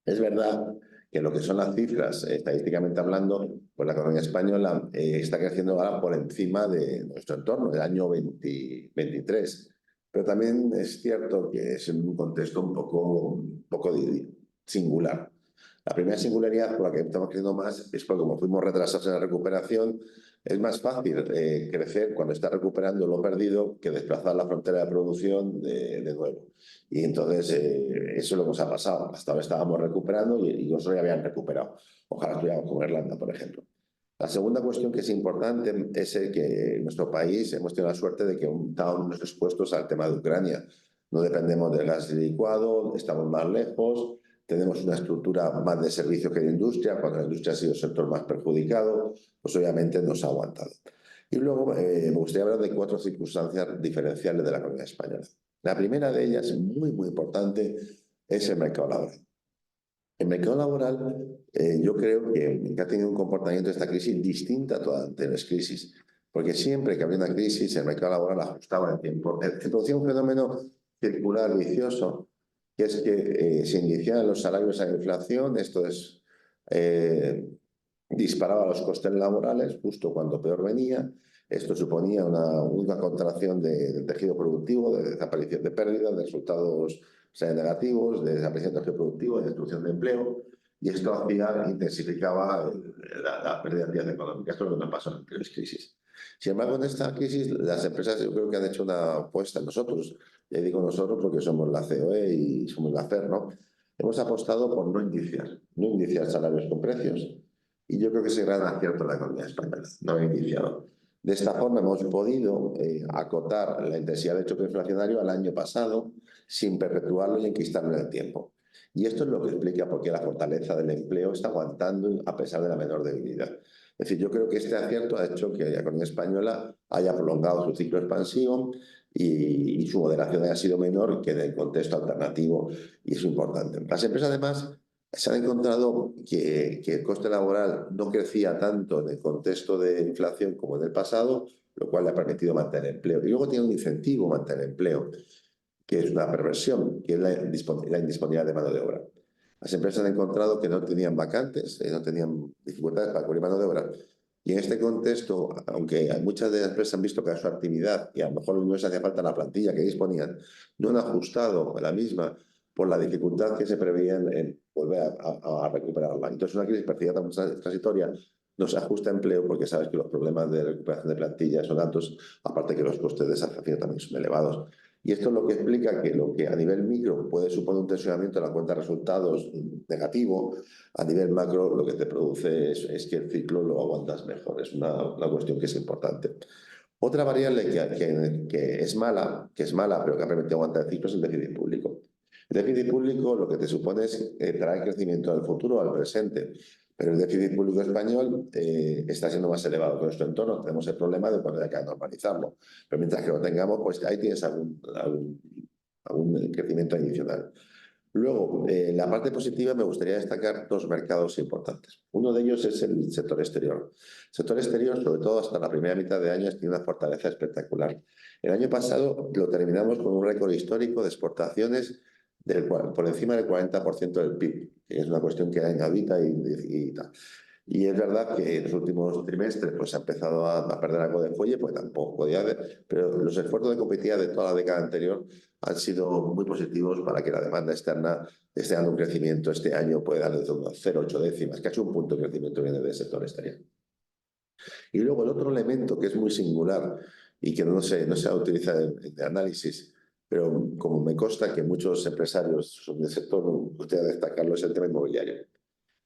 Es verdad que lo que son las cifras, estadísticamente hablando, pues la economía española está creciendo ahora por encima de nuestro entorno, del año 2023. Pero también es cierto que es en un contexto un poco singular. La primera singularidad por la que estamos creciendo más es porque como fuimos retrasados en la recuperación, es más fácil crecer cuando está recuperando lo perdido que desplazar la frontera de producción de nuevo. Y entonces eso es lo que nos ha pasado. Hasta ahora estábamos recuperando y otros ya habían recuperado. Ojalá estuviéramos como Irlanda, por ejemplo. La segunda cuestión que es importante es que en nuestro país hemos tenido la suerte de que estábamos expuestos al tema de Ucrania. No dependemos del gas licuado, estamos más lejos, tenemos una estructura más de servicio que de industria. Cuando la industria ha sido el sector más perjudicado, pues obviamente nos ha aguantado. Y luego me gustaría hablar de 4 circunstancias diferenciales de la economía española. La primera de ellas, muy importante, es el mercado laboral. El mercado laboral yo creo que ha tenido un comportamiento de esta crisis distinta a todas las anteriores crisis, porque siempre que había una crisis el mercado laboral ajustaba en tiempo. Se producía un fenómeno circular vicioso, que es que se iniciaban los salarios a la inflación, esto es, disparaba los costes laborales justo cuando peor venía. Esto suponía una contracción del tejido productivo, de desaparición de pérdidas, de resultados negativos, de desaparición del tejido productivo, de destrucción de empleo, y esto hacía, intensificaba la pérdida de actividad económica. Esto es lo que nos pasó en anteriores crisis. Sin embargo, en esta crisis las empresas yo creo que han hecho una apuesta, nosotros, ya digo nosotros porque somos la COE y somos la FER, ¿no? Hemos apostado por no indiciar salarios con precios, y yo creo que ese es el gran acierto de la economía española, no haber iniciado. De esta forma hemos podido acotar la intensidad del choque inflacionario al año pasado sin perpetuarlo y enquistarlo en el tiempo. Y esto es lo que explica por qué la fortaleza del empleo está aguantando a pesar de la menor debilidad. Es decir, yo creo que este acierto ha hecho que la economía española haya prolongado su ciclo expansivo y su moderación haya sido menor que en el contexto alternativo, y eso es importante. Las empresas, además, se han encontrado que el coste laboral no crecía tanto en el contexto de inflación como en el pasado, lo cual le ha permitido mantener empleo. Y luego tiene un incentivo mantener empleo, que es una perversión, que es la indisponibilidad de mano de obra. Las empresas han encontrado que no tenían vacantes, no tenían dificultades para cubrir mano de obra. Y en este contexto, aunque muchas de las empresas han visto que su actividad, y a lo mejor no les hacía falta la plantilla que disponían, no han ajustado a la misma por la dificultad que se preveía en volver a recuperarla. Entonces, una crisis percibida tan transitoria no se ajusta a empleo, porque sabes que los problemas de recuperación de plantilla son altos, aparte que los costes de desafección también son elevados. Y esto es lo que explica que lo que a nivel micro puede suponer un tensionamiento de la cuenta de resultados negativo, a nivel macro lo que te produce es que el ciclo lo aguantas mejor. Es una cuestión que es importante. Otra variable que es mala, pero que ha permitido aguantar el ciclo, es el déficit público. El déficit público lo que te supone es traer crecimiento al futuro, al presente. Pero el déficit público español está siendo más elevado que nuestro entorno. Tenemos el problema de cuando hay que normalizarlo. Pero mientras que lo tengamos, pues ahí tienes algún crecimiento adicional. Luego, la parte positiva, me gustaría destacar 2 mercados importantes. Uno de ellos es el sector exterior. El sector exterior, sobre todo hasta la primera mitad de año, tiene una fortaleza espectacular. El año pasado lo terminamos con un récord histórico de exportaciones por encima del 40% del PIB, que es una cuestión que era inaudita y tal. Y es verdad que en los últimos trimestres pues, ha empezado a perder algo de fuelle, pues tampoco podía haber, pero los esfuerzos de competitividad de toda la década anterior han sido muy positivos para que la demanda externa esté dando un crecimiento este año, puede dar desde unos 0,8 décimas, casi un punto de crecimiento viene del sector exterior. Y luego el otro elemento que es muy singular y que no se utiliza en análisis, pero como me consta que muchos empresarios son del sector, me gustaría destacarlo, es el tema inmobiliario. El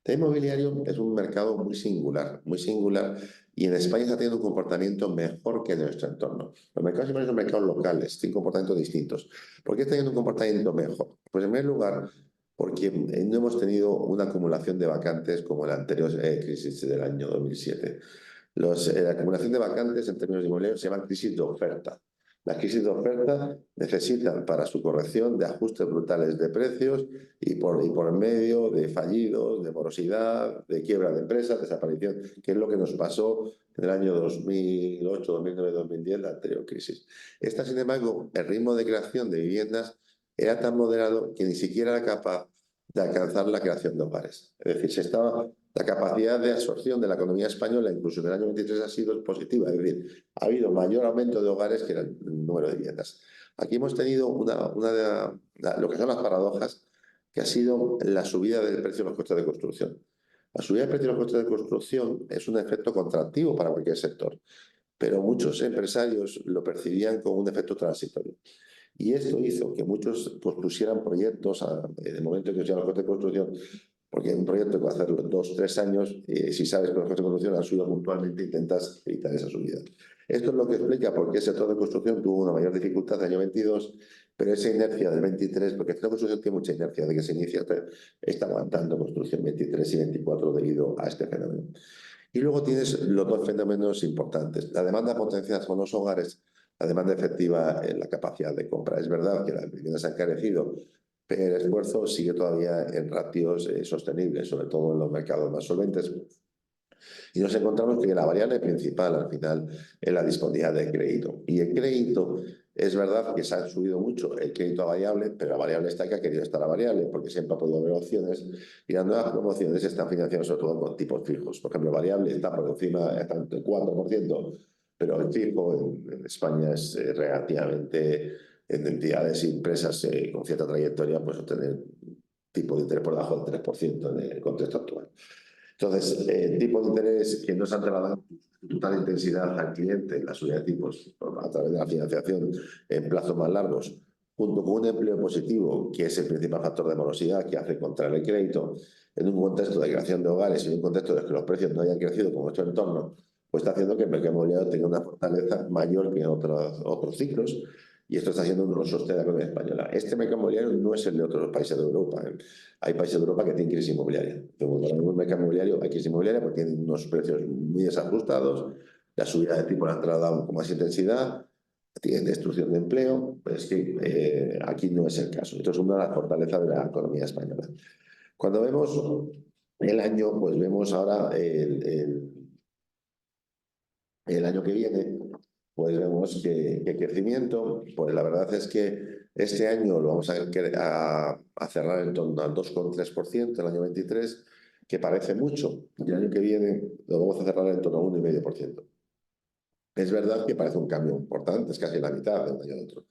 tema inmobiliario es un mercado muy singular, y en España está teniendo un comportamiento mejor que en nuestro entorno. Los mercados inmobiliarios son mercados locales, tienen comportamientos distintos. ¿Por qué está teniendo un comportamiento mejor? Pues en primer lugar, porque no hemos tenido una acumulación de vacantes como en la anterior crisis del año 2007. La acumulación de vacantes en términos de inmobiliarios se llama crisis de oferta. Las crisis de oferta necesitan para su corrección de ajustes brutales de precios y por medio de fallidos, de morosidad, de quiebra de empresas, desaparición, que es lo que nos pasó en el año 2008, 2009, 2010, la anterior crisis. Esta, sin embargo, el ritmo de creación de viviendas era tan moderado que ni siquiera era capaz de alcanzar la creación de hogares. Es decir, la capacidad de absorción de la economía española, incluso en el año 23, ha sido positiva. Es decir, ha habido mayor aumento de hogares que el número de viviendas. Aquí hemos tenido lo que son las paradojas, que ha sido la subida del precio de los costes de construcción. La subida del precio de los costes de construcción es un efecto contractivo para cualquier sector, pero muchos empresarios lo percibían como un efecto transitorio. Y esto hizo que muchos pusieran proyectos, de momento que se llama los costes de construcción, porque un proyecto que va a hacer 2 o 3 años, si sabes que los costes de construcción han subido puntualmente, intentas evitar esa subida. Esto es lo que explica por qué el sector de construcción tuvo una mayor dificultad en el año 22, pero esa inercia del 23, porque el sector de construcción tiene mucha inercia de que se inicia, está aguantando construcción 23 y 24 debido a este fenómeno. Y luego tienes los dos fenómenos importantes. La demanda potenciada con los hogares, la demanda efectiva en la capacidad de compra. Es verdad que las viviendas han encarecido, pero el esfuerzo sigue todavía en ratios sostenibles, sobre todo en los mercados más solventes. Y nos encontramos que la variable principal al final es la disponibilidad de crédito. Y el crédito, es verdad que se ha subido mucho el crédito a variable, pero la variable está que ha querido estar a variable, porque siempre ha podido haber opciones, y las nuevas promociones están financiadas sobre todo con tipos fijos. Por ejemplo, variable está por encima, está del 4%, pero el fijo en España es relativamente, en entidades y empresas con cierta trayectoria, pues obtener tipo de interés por debajo del 3% en el contexto actual. Entonces, tipos de interés que no se han trasladado con total intensidad al cliente, la subida de tipos a través de la financiación en plazos más largos, junto con un empleo positivo, que es el principal factor de morosidad que hace contraer el crédito, en un contexto de creación de hogares y en un contexto de que los precios no hayan crecido como nuestro entorno, pues está haciendo que el mercado inmobiliario tenga una fortaleza mayor que en otros ciclos. Y esto está siendo uno de los sostenes de la economía española. Este mercado inmobiliario no es el de otros países de Europa. Hay países de Europa que tienen crisis inmobiliaria. Cuando hablamos de mercado inmobiliario, hay crisis inmobiliaria porque tienen unos precios muy desajustados, la subida de tipo la han trasladado con más intensidad, tienen destrucción de empleo, pues que aquí no es el caso. Esto es una de las fortalezas de la economía española. Cuando vemos el año, pues vemos ahora el año que viene, pues vemos que el crecimiento, pues la verdad es que este año lo vamos a cerrar en torno al 2,3%, el año 23, que parece mucho, y el año que viene lo vamos a cerrar en torno a 1,5%. Es verdad que parece un cambio importante, es casi la mitad de un año a otro,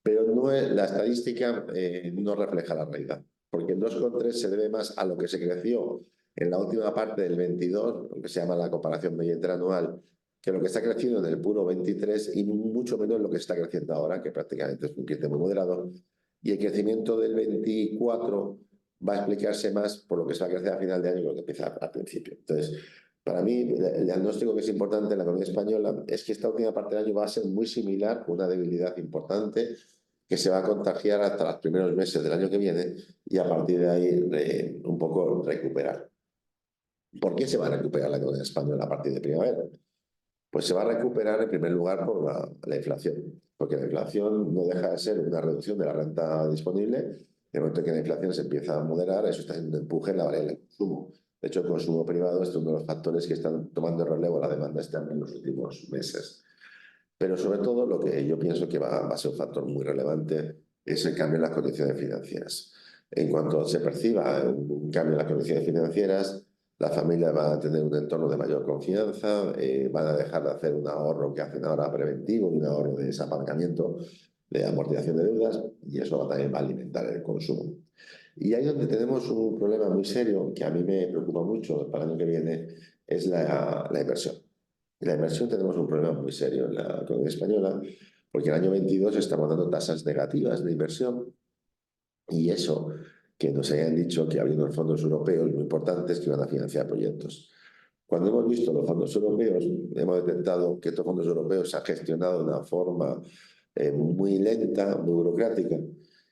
pero la estadística no refleja la realidad, porque el 2,3 se debe más a lo que se creció en la última parte del 22, lo que se llama la comparación media interanual, que lo que está creciendo en el puro 23 y mucho menos lo que está creciendo ahora, que prácticamente es un crecimiento muy moderado, y el crecimiento del 24 va a explicarse más por lo que se va a crecer a final de año que lo que empieza al principio. Entonces, para mí, el diagnóstico que es importante en la economía española es que esta última parte del año va a ser muy similar, con una debilidad importante, que se va a contagiar hasta los primeros meses del año que viene y a partir de ahí un poco recuperar. ¿Por qué se va a recuperar la economía española a partir de primavera? Pues se va a recuperar en primer lugar por la inflación, porque la inflación no deja de ser una reducción de la renta disponible. En el momento en que la inflación se empieza a moderar, eso está haciendo un empuje en la variable de consumo. De hecho, el consumo privado es uno de los factores que están tomando relevo a la demanda externa en los últimos meses. Pero sobre todo lo que yo pienso que va a ser un factor muy relevante es el cambio en las condiciones financieras. En cuanto se perciba un cambio en las condiciones financieras, las familias van a tener un entorno de mayor confianza, van a dejar de hacer un ahorro que hacen ahora preventivo, un ahorro de desapalancamiento, de amortización de deudas, y eso también va a alimentar el consumo. Y ahí donde tenemos un problema muy serio, que a mí me preocupa mucho para el año que viene, es la inversión. En la inversión tenemos un problema muy serio en la economía española, porque en el año 22 estamos dando tasas negativas de inversión, y eso que nos hayan dicho que abriendo los fondos europeos, lo importante es que van a financiar proyectos. Cuando hemos visto los fondos europeos, hemos detectado que estos fondos europeos se han gestionado de una forma muy lenta, muy burocrática,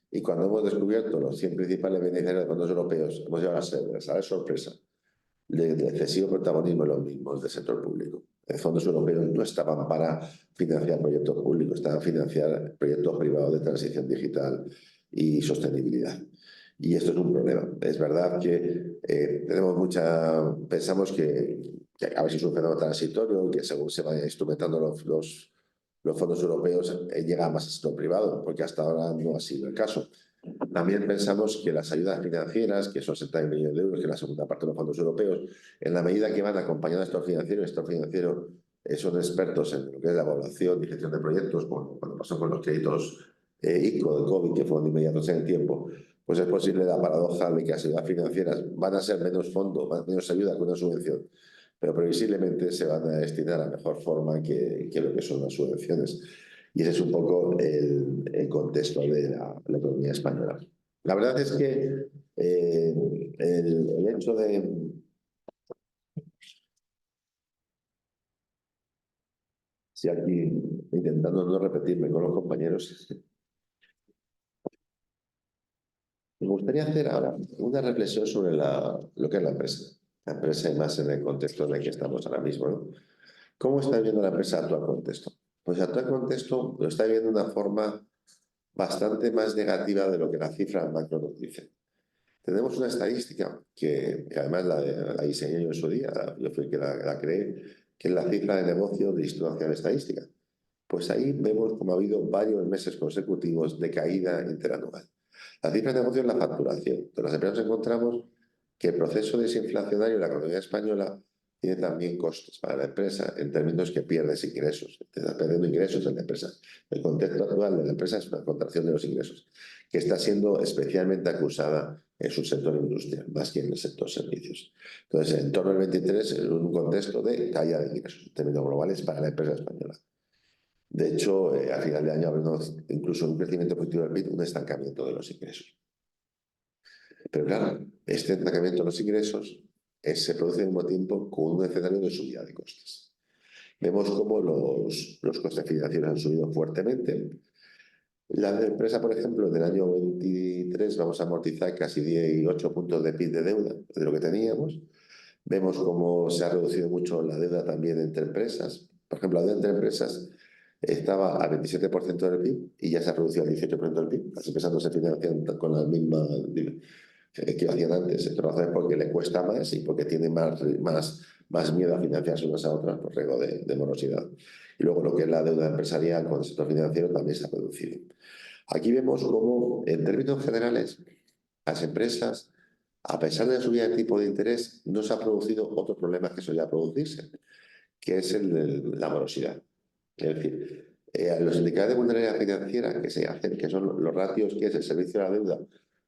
y cuando hemos descubierto los 100 principales beneficiarios de fondos europeos, hemos llegado a ser sorpresa del excesivo protagonismo en los mismos del sector público. fondos europeos no estaban para financiar proyectos públicos, estaban para financiar proyectos privados de transición digital y sostenibilidad. Y esto es un problema. Es verdad que pensamos que a ver si es un fenómeno transitorio, que según se vayan instrumentando los fondos europeos, llega más al sector privado, porque hasta ahora no ha sido el caso. También pensamos que las ayudas financieras, que son 70 millones de euros, que es la segunda parte de los fondos europeos, en la medida que van acompañando a estos financieros, son expertos en lo que es la evaluación y gestión de proyectos, cuando pasó con los créditos ICO de COVID, que fueron inmediatos en el tiempo, pues es posible la paradoja de que las ayudas financieras van a ser menos fondo, menos ayuda que una subvención, pero previsiblemente se van a destinar a mejor forma que lo que son las subvenciones. Y ese es un poco el contexto de la economía española. La verdad es que el hecho de... Sí, aquí intentando no repetirme con los compañeros. Me gustaría hacer ahora una reflexión sobre lo que es la empresa. La empresa y más en el contexto en el que estamos ahora mismo, ¿no? ¿Cómo está viendo la empresa actual contexto? Pues el actual contexto lo está viendo de una forma bastante más negativa de lo que la cifra macro nos dice. Tenemos una estadística que además la diseñé yo en su día, yo fui el que la creé, que es la cifra de negocio del Instituto Nacional de Estadística. Pues ahí vemos como ha habido varios meses consecutivos de caída interanual. La cifra de negocio es la facturación. Entonces, las empresas encontramos que el proceso desinflacionario de la economía española tiene también costes para la empresa en términos que pierdes ingresos. Te estás perdiendo ingresos en la empresa. El contexto actual de la empresa es una contracción de los ingresos, que está siendo especialmente acusada en su sector industrial, más que en el sector servicios. Entonces, en torno al 23, en un contexto de caída de ingresos en términos globales para la empresa española. De hecho, a final de año habremos incluso un crecimiento positivo del PIB, un estancamiento de los ingresos. Pero claro, este estancamiento de los ingresos se produce al mismo tiempo con un escenario de subida de costes. Vemos cómo los costes financieros han subido fuertemente. La empresa, por ejemplo, en el año 23 vamos a amortizar casi 18 puntos de PIB de deuda de lo que teníamos. Vemos cómo se ha reducido mucho la deuda también entre empresas. Por ejemplo, la deuda entre empresas estaba al 27% del PIB y ya se ha reducido al 18% del PIB. Las empresas no se financian con la misma que hacían antes. Esto lo hacen porque le cuesta más y porque tienen más miedo a financiarse unas a otras por riesgo de morosidad. Y luego lo que es la deuda empresarial con el sector financiero también se ha reducido. Aquí vemos cómo, en términos generales, las empresas, a pesar de la subida de tipo de interés, no se ha producido otro problema que solía producirse, que es el de la morosidad. Es decir, los indicadores de vulnerabilidad financiera que se hacen, que son los ratios que es el servicio de la deuda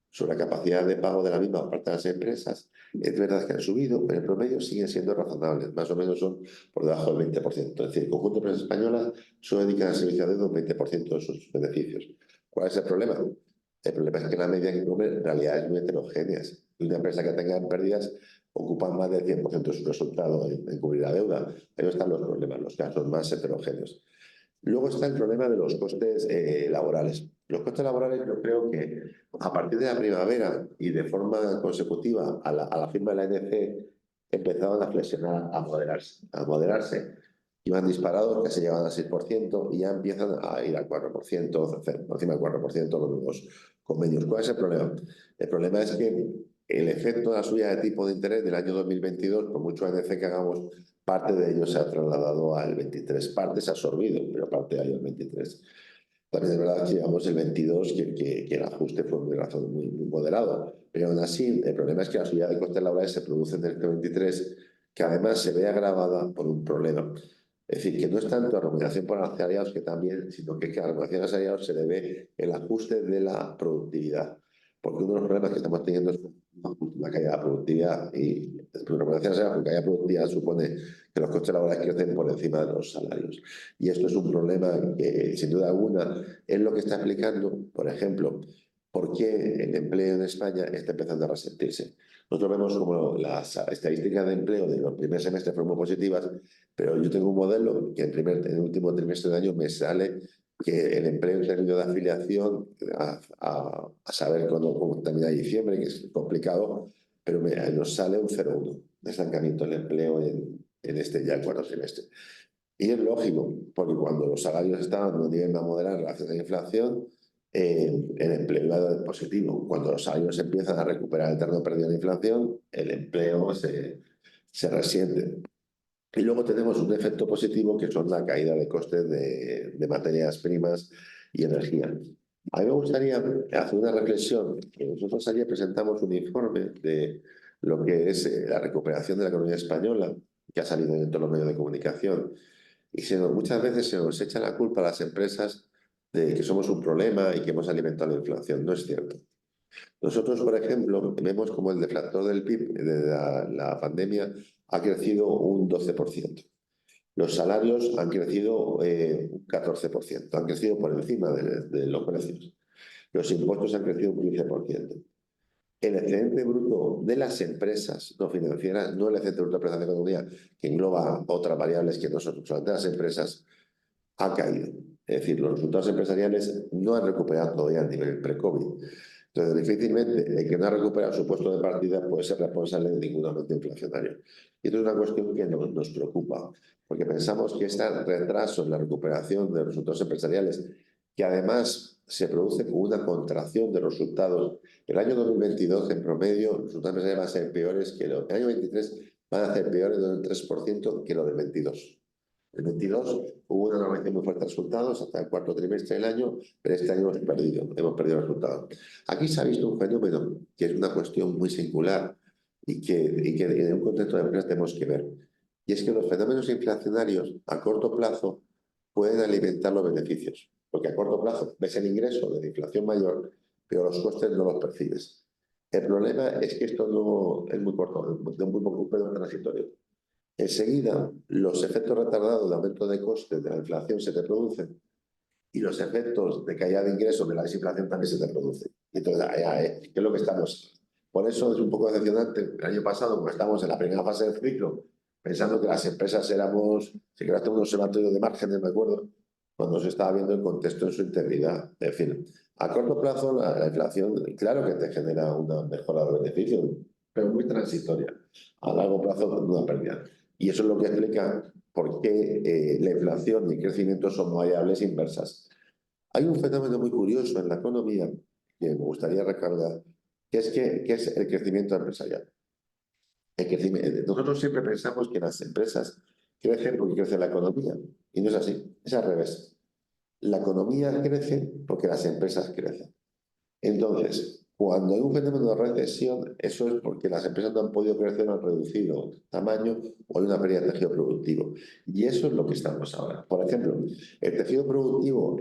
sobre la capacidad de pago de la misma por parte de las empresas, es verdad que han subido, pero en promedio siguen siendo razonables, más o menos son por debajo del 20%. Es decir, el conjunto de empresas españolas solo dedican al servicio de deuda un 20% de sus beneficios. ¿Cuál es el problema? El problema es que la media que cubren realidades muy heterogéneas. Y una empresa que tenga pérdidas ocupa más del 100% de su resultado en cubrir la deuda. Ahí están los problemas, los casos más heterogéneos. Luego está el problema de los costes laborales. Los costes laborales yo creo que a partir de la primavera y de forma consecutiva a la firma de la ANC empezaban a flexionar, a moderarse. Iban disparados, casi llegaban al 6% y ya empiezan a ir al 4%, por encima del 4% los nuevos convenios. ¿Cuál es el problema? El problema es que el efecto de la subida de tipo de interés del año 2022, por mucho ANC que hagamos, parte de ello se ha trasladado al 23, parte se ha absorbido, pero parte de ello al 23. También es verdad que llegamos el 22, que el ajuste fue muy moderado, pero aún así el problema es que la subida de costes laborales se produce en el 23, que además se ve agravada por un problema. Es decir, que no es tanto la remuneración por asalariados que también, sino que a la remuneración por asalariados se debe el ajuste de la productividad. Porque uno de los problemas que estamos teniendo es una caída de la productividad y la remuneración salarial con caída de productividad supone que los costes laborales crecen por encima de los salarios. Y esto es un problema que, sin duda alguna, es lo que está explicando, por ejemplo, por qué el empleo en España está empezando a resentirse. Nosotros vemos como las estadísticas de empleo de los primeros semestres fueron muy positivas, pero yo tengo un modelo que en el último trimestre del año me sale que el empleo en términos de afiliación, a saber cómo termina diciembre, que es complicado, pero nos sale un 0,1 de estancamiento del empleo en este ya cuarto trimestre. Y es lógico, porque cuando los salarios estaban en un nivel más moderado en relación a la inflación, el empleo iba positivo. Cuando los salarios empiezan a recuperar el terreno perdido de la inflación, el empleo se resiente. Y luego tenemos un efecto positivo que son la caída de costes de materias primas y energía. A mí me gustaría hacer una reflexión. Nosotros ayer presentamos un informe de lo que es la recuperación de la economía española, que ha salido en todos los medios de comunicación. Y muchas veces se nos echa la culpa a las empresas de que somos un problema y que hemos alimentado la inflación. No es cierto. Nosotros, por ejemplo, vemos como el deflactor del PIB de la pandemia ha crecido un 12%. Los salarios han crecido un 14%, han crecido por encima de los precios. Los impuestos han crecido un 15%. El excedente bruto de las empresas no financieras, no el excedente bruto de la empresa de economía, que engloba otras variables que no son solamente las empresas, ha caído. Es decir, los resultados empresariales no han recuperado todavía el nivel pre-COVID. Entonces, difícilmente el que no ha recuperado su puesto de partida puede ser responsable de ningún aumento inflacionario. Y esto es una cuestión que nos preocupa, porque pensamos que este retraso en la recuperación de los resultados empresariales, que además se produce con una contracción de los resultados, el año 2022 en promedio los resultados empresariales van a ser peores que el año 2023 van a ser peores del 3% que lo del 22. El 22 hubo una normalización muy fuerte de resultados hasta el cuarto trimestre del año, pero este año hemos perdido resultados. Aquí se ha visto un fenómeno que es una cuestión muy singular y que en un contexto de empresas tenemos que ver. Y es que los fenómenos inflacionarios a corto plazo pueden alimentar los beneficios, porque a corto plazo ves el ingreso de la inflación mayor, pero los costes no los percibes. El problema es que esto no es muy corto, de un muy poco periodo transitorio. Enseguida, los efectos retardados de aumento de costes de la inflación se te producen y los efectos de caída de ingresos de la desinflación también se te producen. Y entonces, ¿qué es lo que estamos? Por eso es un poco decepcionante. El año pasado, como estamos en la primera fase del ciclo, pensando que las empresas éramos, si creaste un observatorio de márgenes, me acuerdo, cuando se estaba viendo el contexto en su integridad. En fin, a corto plazo, la inflación, claro que te genera una mejora de beneficios, pero muy transitoria. A largo plazo, una pérdida. Y eso es lo que explica por qué la inflación y el crecimiento son variables inversas. Hay un fenómeno muy curioso en la economía que me gustaría recordar, que es el crecimiento empresarial. Nosotros siempre pensamos que las empresas crecen porque crece la economía, y no es así, es al revés. La economía crece porque las empresas crecen. Entonces, cuando hay un fenómeno de recesión, eso es porque las empresas no han podido crecer o han reducido tamaño o hay una pérdida de tejido productivo. Y eso es lo que estamos ahora. Por ejemplo, el tejido productivo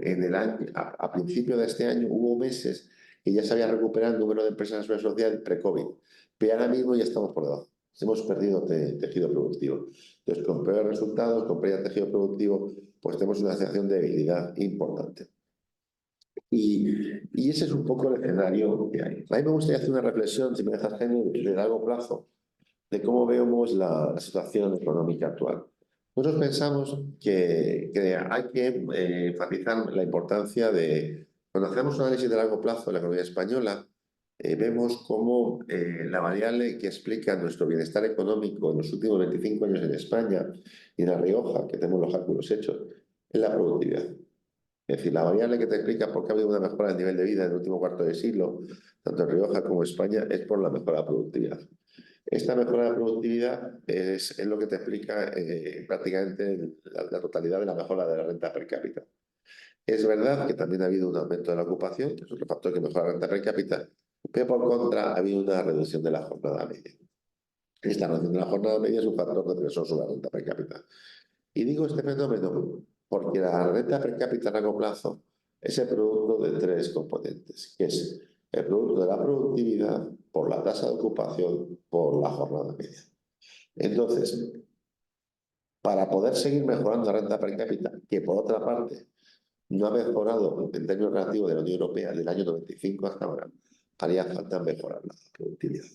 a principio de este año hubo meses que ya se había recuperado el número de empresas en la seguridad social pre-COVID, pero ahora mismo ya estamos por debajo. Hemos perdido tejido productivo. Entonces, con peores resultados, con pérdida de tejido productivo, pues tenemos una sensación de debilidad importante. Y ese es un poco el escenario que hay. A mí me gustaría hacer una reflexión, si me dejas, Jaime, de largo plazo, de cómo vemos la situación económica actual. Nosotros pensamos que hay que enfatizar la importancia de, cuando hacemos un análisis de largo plazo de la economía española, vemos cómo la variable que explica nuestro bienestar económico en los últimos 25 años en España y en La Rioja, que tenemos los cálculos hechos, es la productividad. Es decir, la variable que te explica por qué ha habido una mejora del nivel de vida en el último cuarto de siglo, tanto en Rioja como en España, es por la mejora de la productividad. Esta mejora de la productividad es lo que te explica prácticamente la totalidad de la mejora de la renta per cápita. Es verdad que también ha habido un aumento de la ocupación, que es otro factor que mejora la renta per cápita, pero por contra ha habido una reducción de la jornada media. Esta reducción de la jornada media es un factor de presión sobre la renta per cápita. Y digo este fenómeno porque la renta per cápita a largo plazo es el producto de tres componentes, que es el producto de la productividad por la tasa de ocupación por la jornada media. Entonces, para poder seguir mejorando la renta per cápita, que por otra parte no ha mejorado en términos relativos de la Unión Europea del año 95 hasta ahora, haría falta mejorar la productividad.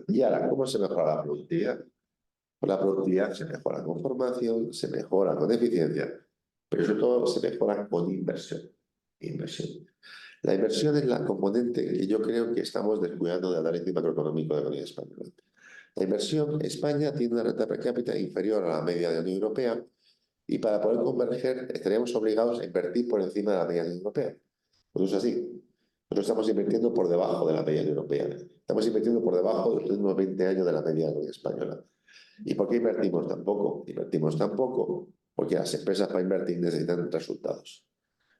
Y ahora, ¿cómo se mejora la productividad? Pues la productividad se mejora con formación, se mejora con eficiencia, pero sobre todo se mejora con inversión. La inversión es la componente que yo creo que estamos descuidando de análisis macroeconómico de la economía española. La inversión, España tiene una renta per cápita inferior a la media de la Unión Europea y para poder converger estaríamos obligados a invertir por encima de la media de la Unión Europea. Pues es así. Nosotros estamos invirtiendo por debajo de la media europea. Estamos invirtiendo por debajo de los últimos 20 años de la media española. ¿Y por qué invertimos tan poco? Invertimos tan poco porque las empresas para invertir necesitan resultados.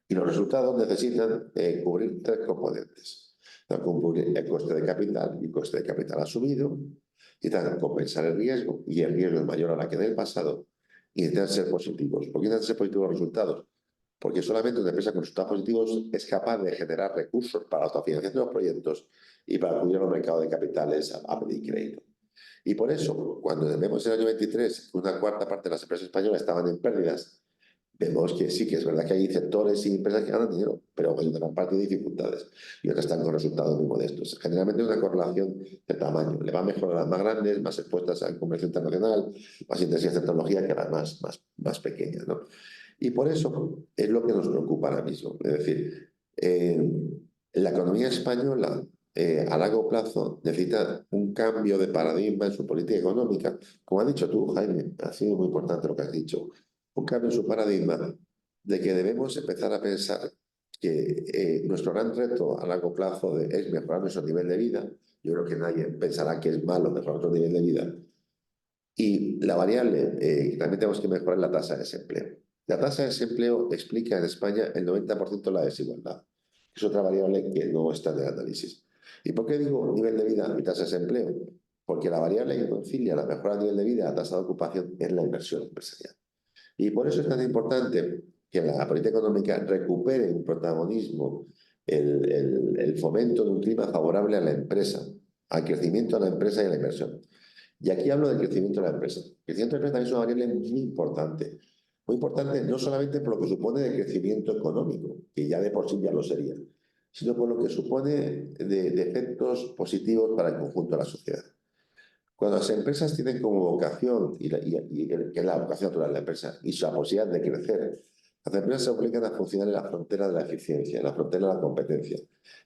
Y los resultados necesitan cubrir tres componentes. Cubrir el coste de capital, y el coste de capital ha subido, necesitan compensar el riesgo, y el riesgo es mayor a la que en el pasado, y necesitan ser positivos. ¿Por qué necesitan ser positivos los resultados? Porque solamente una empresa con resultados positivos es capaz de generar recursos para la autofinanciación de los proyectos y para acudir a los mercados de capitales a pedir crédito. Y por eso, cuando vemos en el año 23 que una cuarta parte de las empresas españolas estaban en pérdidas, vemos que sí, que es verdad que hay sectores y empresas que ganan dinero, pero hay una gran parte de dificultades y otras están con resultados muy modestos. Generalmente es una correlación de tamaño. Le va mejor a las más grandes, más expuestas al comercio internacional, más intensivas en tecnología que a las más pequeñas, ¿no? Y por eso es lo que nos preocupa ahora mismo. Es decir, la economía española a largo plazo necesita un cambio de paradigma en su política económica. Como has dicho tú, Jaime, ha sido muy importante lo que has dicho. Un cambio en su paradigma de que debemos empezar a pensar que nuestro gran reto a largo plazo es mejorar nuestro nivel de vida. Yo creo que nadie pensará que es malo mejorar nuestro nivel de vida. Y la variable que también tenemos que mejorar es la tasa de desempleo. La tasa de desempleo explica en España el 90% de la desigualdad. Es otra variable que no está en el análisis. ¿Y por qué digo nivel de vida y tasa de desempleo? Porque la variable que concilia la mejora del nivel de vida y la tasa de ocupación es la inversión empresarial. Y por eso es tan importante que la política económica recupere un protagonismo, el fomento de un clima favorable a la empresa, al crecimiento de la empresa y a la inversión. Y aquí hablo del crecimiento de la empresa. El crecimiento de la empresa también es una variable muy importante no solamente por lo que supone de crecimiento económico, que ya de por sí ya lo sería, sino por lo que supone de efectos positivos para el conjunto de la sociedad. Cuando las empresas tienen como vocación, que es la vocación natural de la empresa, y su posibilidad de crecer, las empresas se obligan a funcionar en la frontera de la eficiencia, en la frontera de la competencia.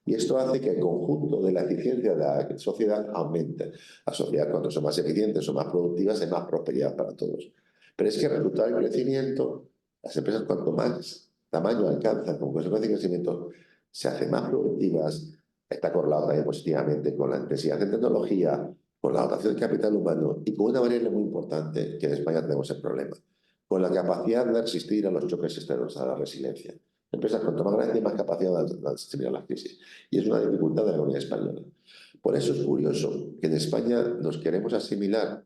Y esto hace que el conjunto de la eficiencia de la sociedad aumente. La sociedad, cuando son más eficientes, son más productivas, hay más prosperidad para todos. Pero es que el resultado del crecimiento, las empresas cuanto más tamaño alcanzan como consecuencia del crecimiento, se hacen más productivas, está correlado también positivamente con la intensidad de tecnología, con la dotación de capital humano y con una variable muy importante que en España tenemos el problema, con la capacidad de resistir a los choques externos, a la resiliencia. Empresas cuanto más grandes, más capacidad de resistir a las crisis. Y es una dificultad de la economía española. Por eso es curioso que en España nos queremos asimilar,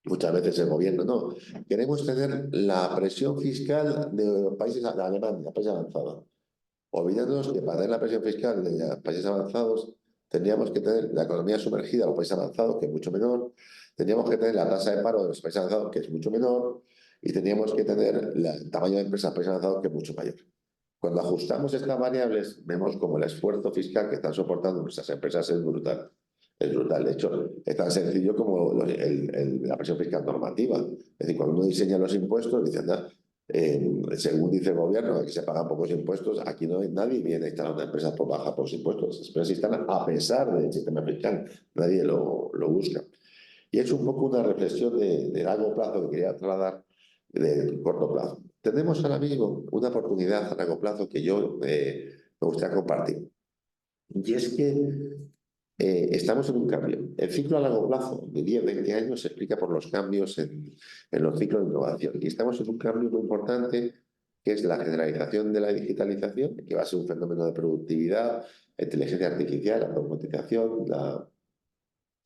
muchas veces el gobierno no, queremos tener la presión fiscal de países de Alemania, países avanzados. Olvidándonos que para tener la presión fiscal de los países avanzados tendríamos que tener la economía sumergida de los países avanzados, que es mucho menor, tendríamos que tener la tasa de paro de los países avanzados, que es mucho menor, y tendríamos que tener el tamaño de empresas de países avanzados, que es mucho mayor. Cuando ajustamos estas variables, vemos como el esfuerzo fiscal que están soportando nuestras empresas es brutal. Es brutal. De hecho, es tan sencillo como la presión fiscal normativa. Es decir, cuando uno diseña los impuestos, dice, anda, según dice el gobierno, aquí se pagan pocos impuestos, aquí no hay, nadie viene a instalar una empresa por baja pocos impuestos. Las empresas se instalan a pesar del sistema fiscal, nadie lo busca. Y es un poco una reflexión de largo plazo que quería trasladar de corto plazo. Tenemos ahora mismo una oportunidad a largo plazo que yo me gustaría compartir. Y es que estamos en un cambio. El ciclo a largo plazo, de 10, 20 años, se explica por los cambios en los ciclos de innovación. Y estamos en un cambio muy importante, que es la generalización de la digitalización, que va a ser un fenómeno de productividad, inteligencia artificial, la automatización,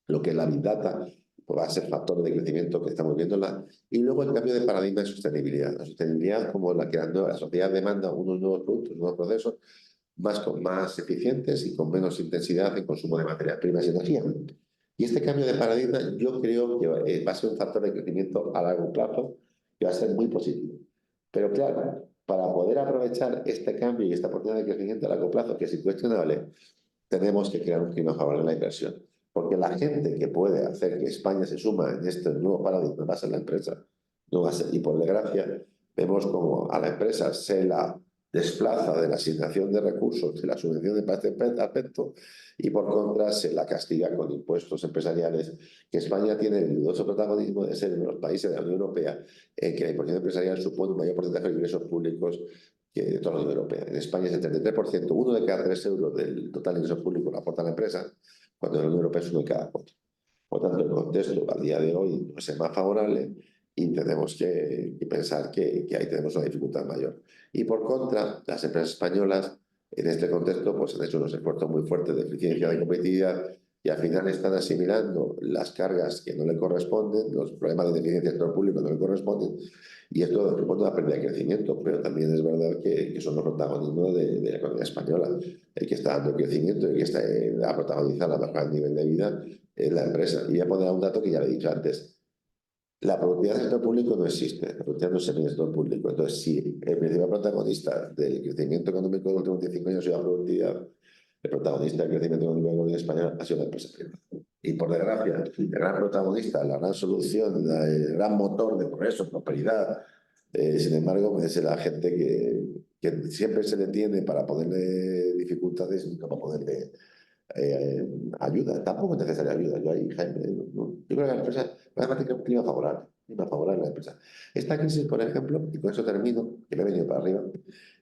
lo que es la Big Data, pues va a ser factor de crecimiento que estamos viendo. Y luego el cambio de paradigma de sostenibilidad. La sostenibilidad como la que la sociedad demanda unos nuevos productos, nuevos procesos, más eficientes y con menos intensidad en consumo de materias primas y energía. Y este cambio de paradigma yo creo que va a ser un factor de crecimiento a largo plazo que va a ser muy positivo. Pero claro, para poder aprovechar este cambio y esta oportunidad de crecimiento a largo plazo, que es incuestionable, tenemos que crear un clima favorable a la inversión. Porque la gente que puede hacer que España se suma en este nuevo paradigma va a ser la empresa. No va a ser, y por desgracia, vemos como a la empresa se la desplaza de la asignación de recursos de la subvención para este aspecto y por contra se la castiga con impuestos empresariales, que España tiene el dudoso protagonismo de ser uno de los países de la Unión Europea en que la imposición empresarial supone un mayor porcentaje de ingresos públicos que de toda la Unión Europea. En España es el 33%, 1 de cada 3 euros del total de ingresos públicos lo aporta la empresa, cuando en la Unión Europea es 1 de cada 4. Por tanto, el contexto a día de hoy no es el más favorable y tenemos que pensar que ahí tenemos una dificultad mayor. Y por contra, las empresas españolas en este contexto pues, han hecho unos esfuerzos muy fuertes de eficiencia, de competitividad y al final están asimilando las cargas que no le corresponden, los problemas de deficiencia del sector público no le corresponden y esto supone una pérdida de crecimiento, pero también es verdad que son los protagonismos de la economía española. El que está dando crecimiento, el que está a protagonizar la mejora del nivel de vida es la empresa. Y voy a poner un dato que ya le he dicho antes. La productividad del sector público no existe, la productividad no se mide en el sector público. Entonces, si el principal protagonista del crecimiento económico de los últimos 25 años ha sido la productividad, el protagonista del crecimiento económico de la economía española ha sido la empresa privada. Y por desgracia, el gran protagonista, la gran solución, el gran motor de progreso, prosperidad, sin embargo, es la gente que siempre se le tiene para ponerle dificultades y nunca para ponerle ayuda. Tampoco es necesaria ayuda. Yo ahí, Jaime, yo creo que la empresa va a tener un clima favorable a la empresa. Esta crisis, por ejemplo, y con eso termino, que me he venido para arriba,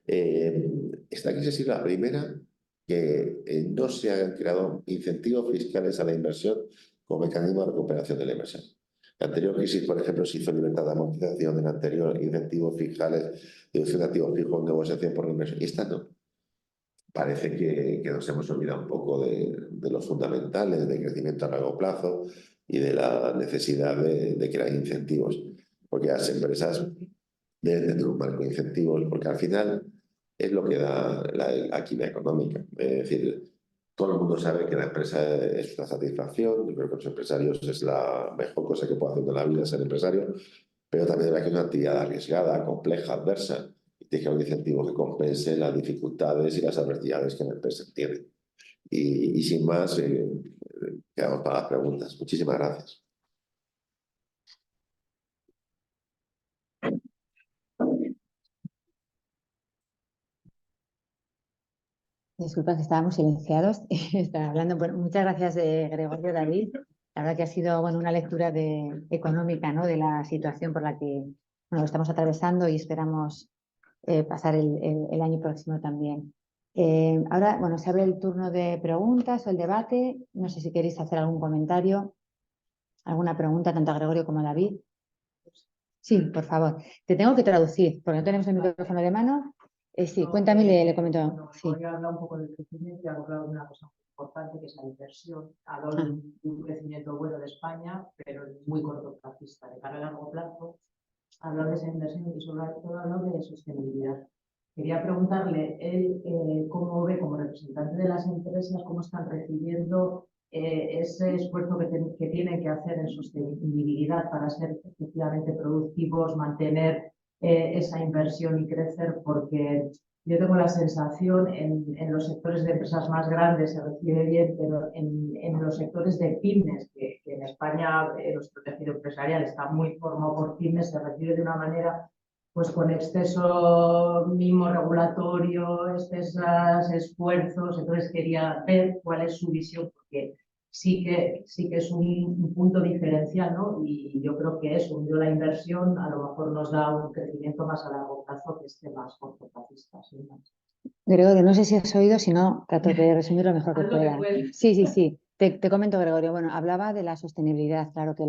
esta crisis ha sido la primera que no se han creado incentivos fiscales a la inversión como mecanismo de recuperación de la inversión. La anterior crisis, por ejemplo, se hizo libertad de amortización, en la anterior incentivos fiscales, deducción de activos fijos, negociación por la inversión. Y esta no. Parece que nos hemos olvidado un poco de los fundamentales del crecimiento a largo plazo y de la necesidad de crear incentivos. Porque las empresas deben tener un marco de incentivos, porque al final es lo que da la actividad económica. Es decir, todo el mundo sabe que la empresa es una satisfacción. Yo creo que los empresarios es la mejor cosa que puede hacer en la vida ser empresario, pero también es una actividad arriesgada, compleja, adversa. Y tiene que haber un incentivo que compense las dificultades y las adversidades que la empresa tiene. Y sin más, quedamos para las preguntas. Muchísimas gracias. Disculpa que estábamos silenciados. Estaba hablando. Bueno, muchas gracias, Gregorio, David. La verdad que ha sido una lectura económica, ¿no? De la situación por la que estamos atravesando y esperamos pasar el año próximo también. Ahora, se abre el turno de preguntas o el debate. No sé si queréis hacer algún comentario, alguna pregunta, tanto a Gregorio como a David. Sí, por favor. Te tengo que traducir, porque no tenemos el micrófono de mano. Sí, cuéntame y le comento. Sí. Voy a hablar un poco del crecimiento y ha hablado de una cosa muy importante que es la inversión. Ha hablado de un crecimiento bueno de España, pero muy cortoplacista. De cara a largo plazo, ha hablado de esa inversión y sobre todo ha hablado de sostenibilidad. Quería preguntarle él cómo ve como representante de las empresas, cómo están recibiendo ese esfuerzo que tienen que hacer en sostenibilidad para ser efectivamente productivos, mantener esa inversión y crecer, porque yo tengo la sensación en los sectores de empresas más grandes se recibe bien, pero en los sectores de pymes, que en España nuestro tejido empresarial está muy formado por pymes, se recibe de una manera pues con exceso mimo regulatorio, excesos esfuerzos. Entonces quería ver cuál es su visión, porque sí que es un punto diferencial, ¿no? Y yo creo que eso, unido a la inversión, a lo mejor nos da un crecimiento más a largo plazo que esté más cortoplacista. Gregorio, no sé si has oído, si no, trato de resumir lo mejor que pueda. Sí. Te comento, Gregorio. Bueno, hablaba de la sostenibilidad, claro que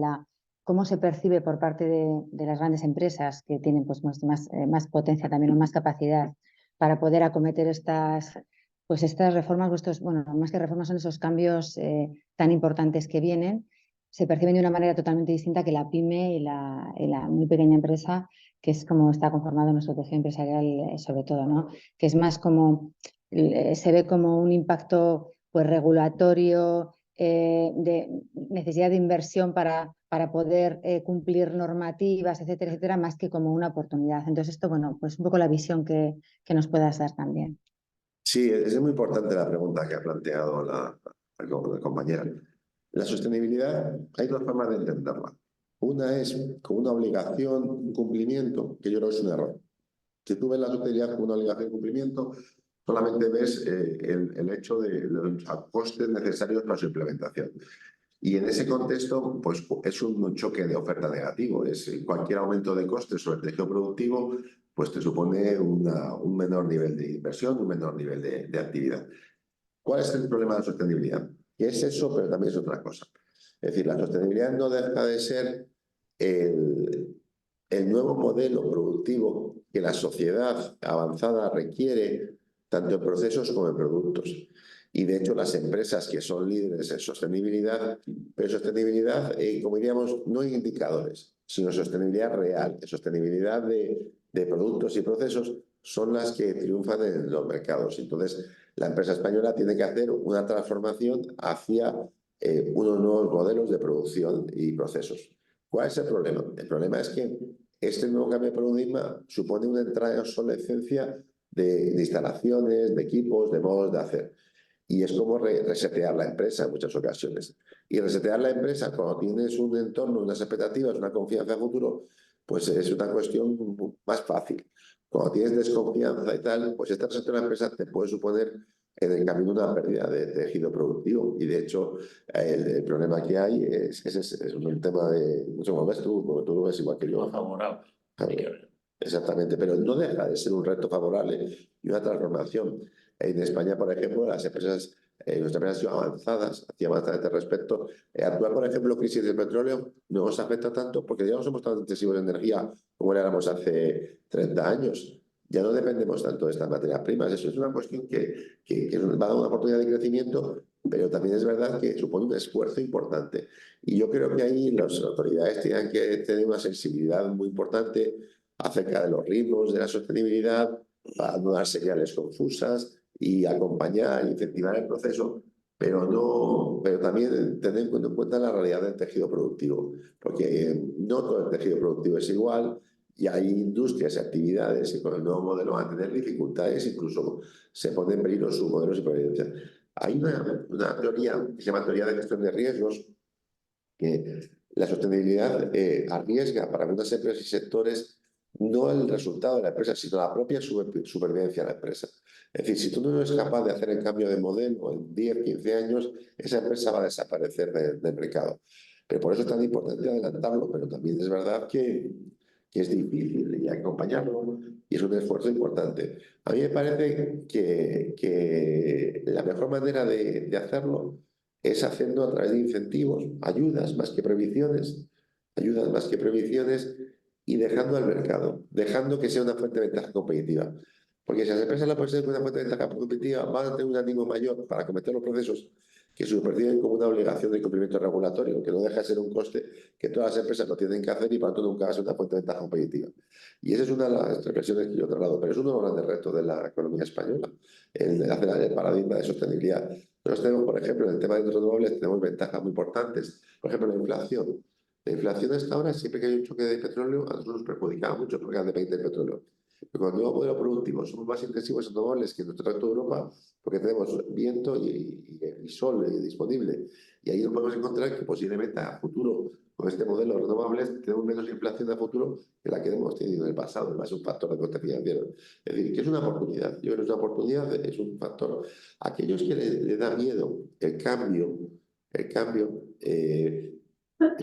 cómo se percibe por parte de las grandes empresas que tienen pues, más potencia también o más capacidad para poder acometer estas reformas, más que reformas son esos cambios tan importantes que vienen, se perciben de una manera totalmente distinta que la pyme y la muy pequeña empresa, que es como está conformado nuestro tejido empresarial sobre todo, ¿no? Que es más como, se ve como un impacto pues regulatorio, de necesidad de inversión para poder cumplir normativas, etcétera, etcétera, más que como una oportunidad. Entonces esto, pues un poco la visión que nos puedas dar también. Sí, es muy importante la pregunta que ha planteado la compañera. La sostenibilidad, hay dos formas de entenderla. Una es como una obligación, un cumplimiento, que yo creo que es un error. Si tú ves la sostenibilidad como una obligación de cumplimiento, solamente ves el hecho de los costes necesarios para su implementación. Y en ese contexto, pues es un choque de oferta negativo. Cualquier aumento de costes sobre el tejido productivo, pues te supone un menor nivel de inversión, un menor nivel de actividad. ¿Cuál es el problema de la sostenibilidad? Que es eso, pero también es otra cosa. Es decir, la sostenibilidad no deja de ser el nuevo modelo productivo que la sociedad avanzada requiere, tanto en procesos como en productos. Y de hecho las empresas que son líderes en sostenibilidad, pero sostenibilidad, como diríamos, no en indicadores, sino sostenibilidad real, sostenibilidad de productos y procesos, son las que triunfan en los mercados. Entonces, la empresa española tiene que hacer una transformación hacia unos nuevos modelos de producción y procesos. ¿Cuál es el problema? El problema es que este nuevo cambio de paradigma supone una entrada en obsolescencia de instalaciones, de equipos, de modos de hacer. Y es como resetear la empresa en muchas ocasiones. Y resetear la empresa cuando tienes un entorno, unas expectativas, una confianza en futuro, pues es una cuestión más fácil. Cuando tienes desconfianza y tal, pues esta reseteo de la empresa te puede suponer en el camino una pérdida de tejido productivo. Y de hecho, el problema que hay es un tema de, no sé cómo ves tú, porque tú lo ves igual que yo. No favorable. Exactamente, pero no deja de ser un reto favorable y una transformación. En España, por ejemplo, las empresas, nuestras empresas han sido avanzadas, hacia avanzar a este respecto. Actual, por ejemplo, crisis del petróleo no nos afecta tanto porque ya no somos tan intensivos en energía como lo éramos hace 30 años. Ya no dependemos tanto de estas materias primas. Eso es una cuestión que nos va a dar una oportunidad de crecimiento, pero también es verdad que supone un esfuerzo importante. Y yo creo que ahí las autoridades tienen que tener una sensibilidad muy importante acerca de los ritmos de la sostenibilidad, para no dar señales confusas y acompañar e incentivar el proceso, pero también tener en cuenta la realidad del tejido productivo, porque no todo el tejido productivo es igual y hay industrias y actividades que con el nuevo modelo van a tener dificultades, incluso se ponen en peligro sus modelos y supervivencia. Hay una teoría que se llama teoría de gestión de riesgos, que la sostenibilidad arriesga para algunas empresas y sectores no el resultado de la empresa, sino la propia supervivencia de la empresa. Es decir, si tú no eres capaz de hacer el cambio de modelo en 10, 15 años, esa empresa va a desaparecer del mercado. Pero por eso es tan importante adelantarlo, pero también es verdad que es difícil y acompañarlo y es un esfuerzo importante. A mí me parece que la mejor manera de hacerlo es haciendo a través de incentivos, ayudas más que previsiones y dejando al mercado, dejando que sea una fuente de ventaja competitiva. Porque si las empresas la pueden ser una fuente de ventaja competitiva, van a tener un ánimo mayor para cometer los procesos que se perciben como una obligación de cumplimiento regulatorio, que no deja de ser un coste que todas las empresas lo tienen que hacer y por tanto nunca va a ser una fuente de ventaja competitiva. Y esa es una de las reflexiones que yo traslado, pero es uno de los grandes retos de la economía española, el hacer el paradigma de sostenibilidad. Nosotros tenemos, por ejemplo, en el tema de los renovables, tenemos ventajas muy importantes. Por ejemplo, la inflación. La inflación hasta ahora, siempre que hay un choque de petróleo, a nosotros nos perjudicaba mucho porque depende del petróleo. Pero con el nuevo modelo productivo somos más intensivos en renovables que en nuestro resto de Europa porque tenemos viento y sol disponible. Y ahí nos podemos encontrar que posiblemente a futuro, con este modelo de renovables, tenemos menos inflación a futuro que la que hemos tenido en el pasado. Además, es un factor de coste financiero. Es decir, que es una oportunidad. Yo creo que es una oportunidad, es un factor. Aquellos que le da miedo el cambio,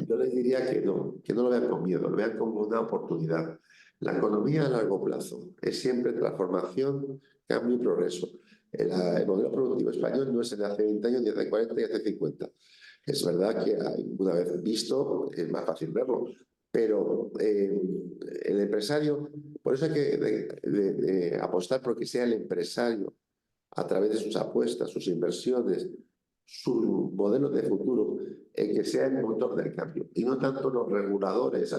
yo les diría que no lo vean con miedo, lo vean como una oportunidad. La economía a largo plazo es siempre transformación, cambio y progreso. El modelo productivo español no es el de hace 20 años, ni hace 40, ni hace 50. Es verdad que una vez visto es más fácil verlo, pero el empresario, por eso hay que apostar por que sea el empresario, a través de sus apuestas, sus inversiones, su modelo de futuro, el que sea el motor del cambio, y no tanto los reguladores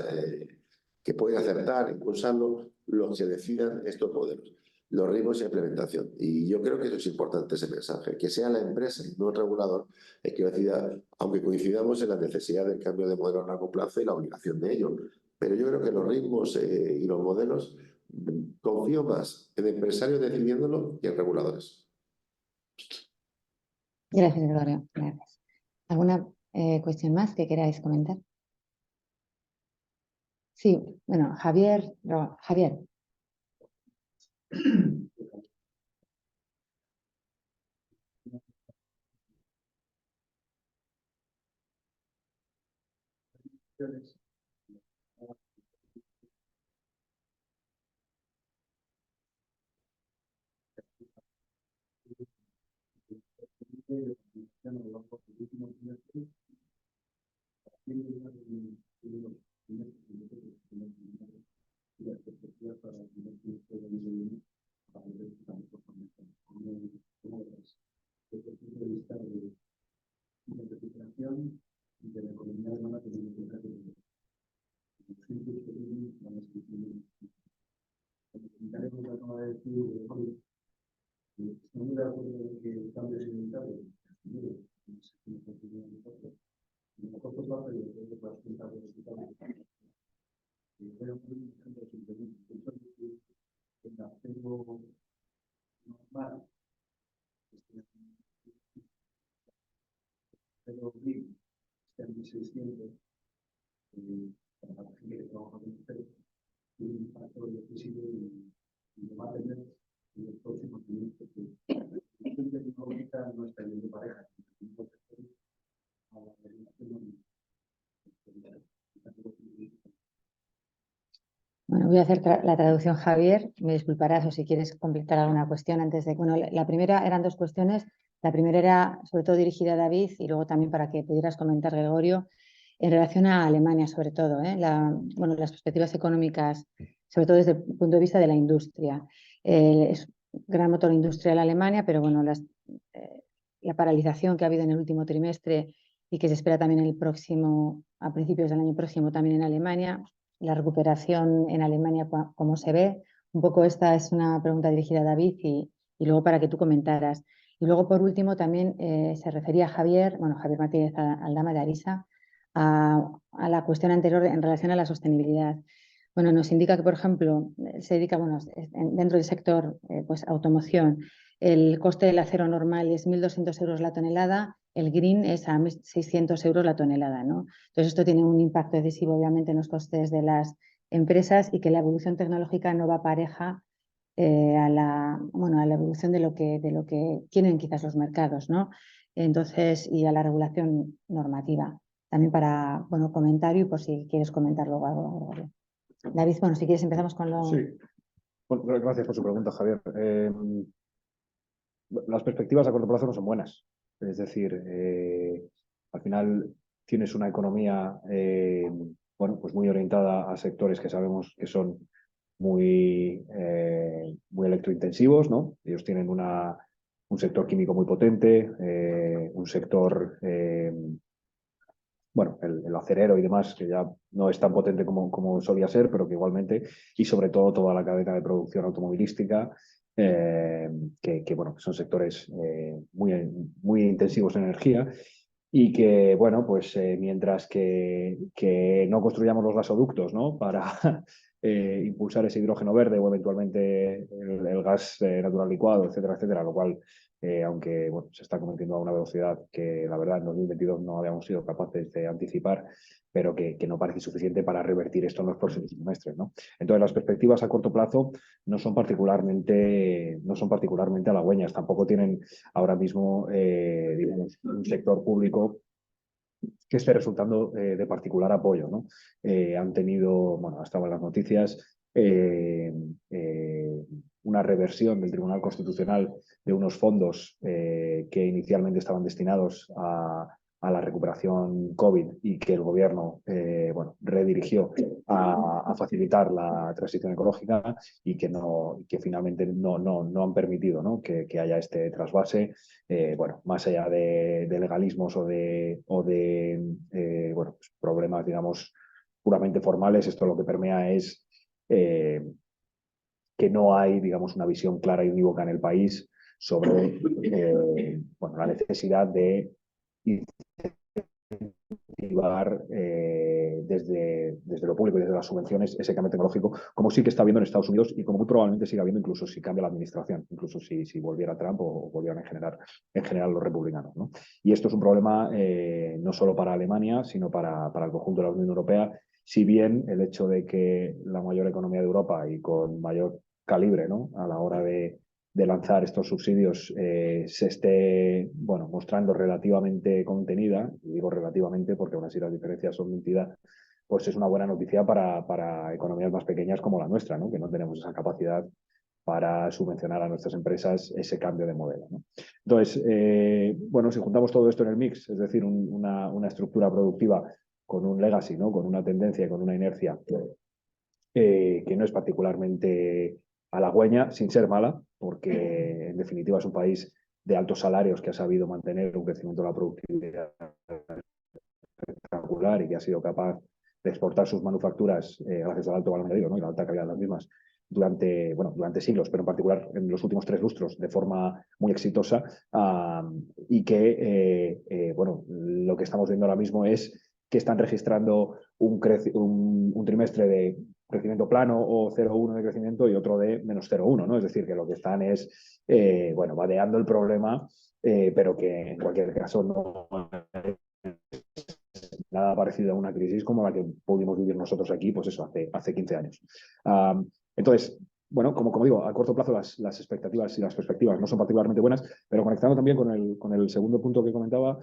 que pueden acertar, impulsarlo, los que decidan estos modelos, los ritmos de implementación. Y yo creo que eso es importante, ese mensaje, que sea la empresa y no el regulador el que decida, aunque coincidamos en la necesidad del cambio de modelo a largo plazo y la obligación de ello. Pero yo creo que los ritmos y los modelos, confío más en empresarios decidiéndolo que en reguladores. Gracias, Gregorio. Gracias. ¿Alguna cuestión más que queráis comentar? Sí, bueno, Javier. Bueno, voy a hacer la traducción, Javier. Me disculparás o si quieres completar alguna cuestión antes de... Bueno, la primera eran dos cuestiones. La primera era sobre todo dirigida a David y luego también para que pudieras comentar, Gregorio, en relación a Alemania sobre todo, bueno, las perspectivas económicas, sobre todo desde el punto de vista de la industria. Es un gran motor industrial Alemania, pero bueno, la paralización que ha habido en el último trimestre y que se espera también a principios del año próximo también en Alemania, la recuperación en Alemania, cómo se ve. Un poco esta es una pregunta dirigida a David y luego para que tú comentaras. Y luego, por último, también se refería a Javier Martínez Aldama de Arisa, a la cuestión anterior en relación a la sostenibilidad. Bueno, nos indica que, por ejemplo, se dedica, bueno, dentro del sector pues, automoción, el coste del acero normal es 1.200 euros la tonelada, el green es a 1.600 euros la tonelada, ¿no? Entonces, esto tiene un impacto decisivo, obviamente, en los costes de las empresas y que la evolución tecnológica no va pareja a la evolución de lo que tienen quizás los mercados, ¿no? Entonces, y a la regulación normativa. También para, bueno, comentario y por si quieres comentar luego algo. David, bueno, si quieres empezamos con lo... Sí. Bueno, gracias por su pregunta, Javier. Las perspectivas a corto plazo no son buenas. Es decir, al final tienes una economía bueno, pues muy orientada a sectores que sabemos que son muy electrointensivos, ¿no? Ellos tienen un sector químico muy potente, un sector, bueno, el acerero y demás, que ya no es tan potente como solía ser, pero que igualmente, y sobre todo toda la cadena de producción automovilística, bueno, que son sectores muy intensivos en energía y que, bueno, pues mientras que no construyamos los gasoductos, ¿no? Para impulsar ese hidrógeno verde o eventualmente el gas natural licuado, etcétera, etcétera, lo cual, aunque bueno, se está cometiendo a una velocidad que la verdad en 2022 no habíamos sido capaces de anticipar, pero que no parece suficiente para revertir esto en los próximos trimestres, ¿no? Entonces, las perspectivas a corto plazo no son particularmente halagüeñas. Tampoco tienen ahora mismo, digamos, un sector público que esté resultando de particular apoyo, ¿no? Han tenido, bueno, estaba en las noticias, una reversión del Tribunal Constitucional de unos fondos que inicialmente estaban destinados a la recuperación COVID y que el gobierno bueno, redirigió a facilitar la transición ecológica y que finalmente no han permitido, ¿no? que haya este trasvase. Bueno, más allá de legalismos o de bueno, pues problemas, digamos, puramente formales, esto lo que permea es que no hay, digamos, una visión clara y unívoca en el país sobre bueno, la necesidad de incentivar desde lo público y desde las subvenciones ese cambio tecnológico, como sí que está habiendo en Estados Unidos y como muy probablemente siga habiendo incluso si cambia la administración, incluso si volviera Trump o volvieran en general los republicanos, ¿no? Y esto es un problema no solo para Alemania, sino para el conjunto de la Unión Europea si bien el hecho de que la mayor economía de Europa y con mayor calibre, ¿no?, a la hora de lanzar estos subsidios se esté, bueno, mostrando relativamente contenida, y digo relativamente porque aún así las diferencias son nítidas, pues es una buena noticia para economías más pequeñas como la nuestra, ¿no?, que no tenemos esa capacidad para subvencionar a nuestras empresas ese cambio de modelo, ¿no? Entonces, bueno, si juntamos todo esto en el mix, es decir, una estructura productiva con un legacy, ¿no?, con una tendencia y con una inercia que no es particularmente halagüeña, sin ser mala, porque en definitiva es un país de altos salarios que ha sabido mantener un crecimiento de la productividad espectacular y que ha sido capaz de exportar sus manufacturas gracias al alto valor añadido, ¿no?, y la alta calidad de las mismas durante siglos, pero en particular en los últimos 3 lustros de forma muy exitosa, y que, bueno, lo que estamos viendo ahora mismo es que están registrando un trimestre de crecimiento plano o 0,1 de crecimiento y otro de menos 0,1, ¿no? Es decir, que lo que están es, bueno, vadeando el problema, pero que en cualquier caso no nada parecido a una crisis como la que pudimos vivir nosotros aquí, pues eso, hace 15 años. Entonces, bueno, como digo, a corto plazo las expectativas y las perspectivas no son particularmente buenas, pero conectando también con el segundo punto que comentaba,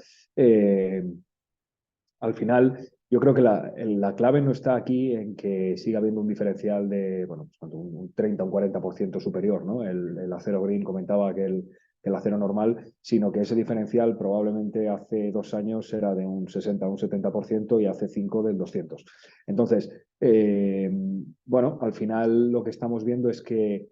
al final yo creo que la clave no está aquí en que siga habiendo un diferencial de, bueno, pues un 30 o un 40% superior, ¿no? El acero green comentaba que el acero normal, sino que ese diferencial probablemente hace 2 años era de un 60 o un 70% y hace 5 del 200. Entonces, bueno, al final lo que estamos viendo es que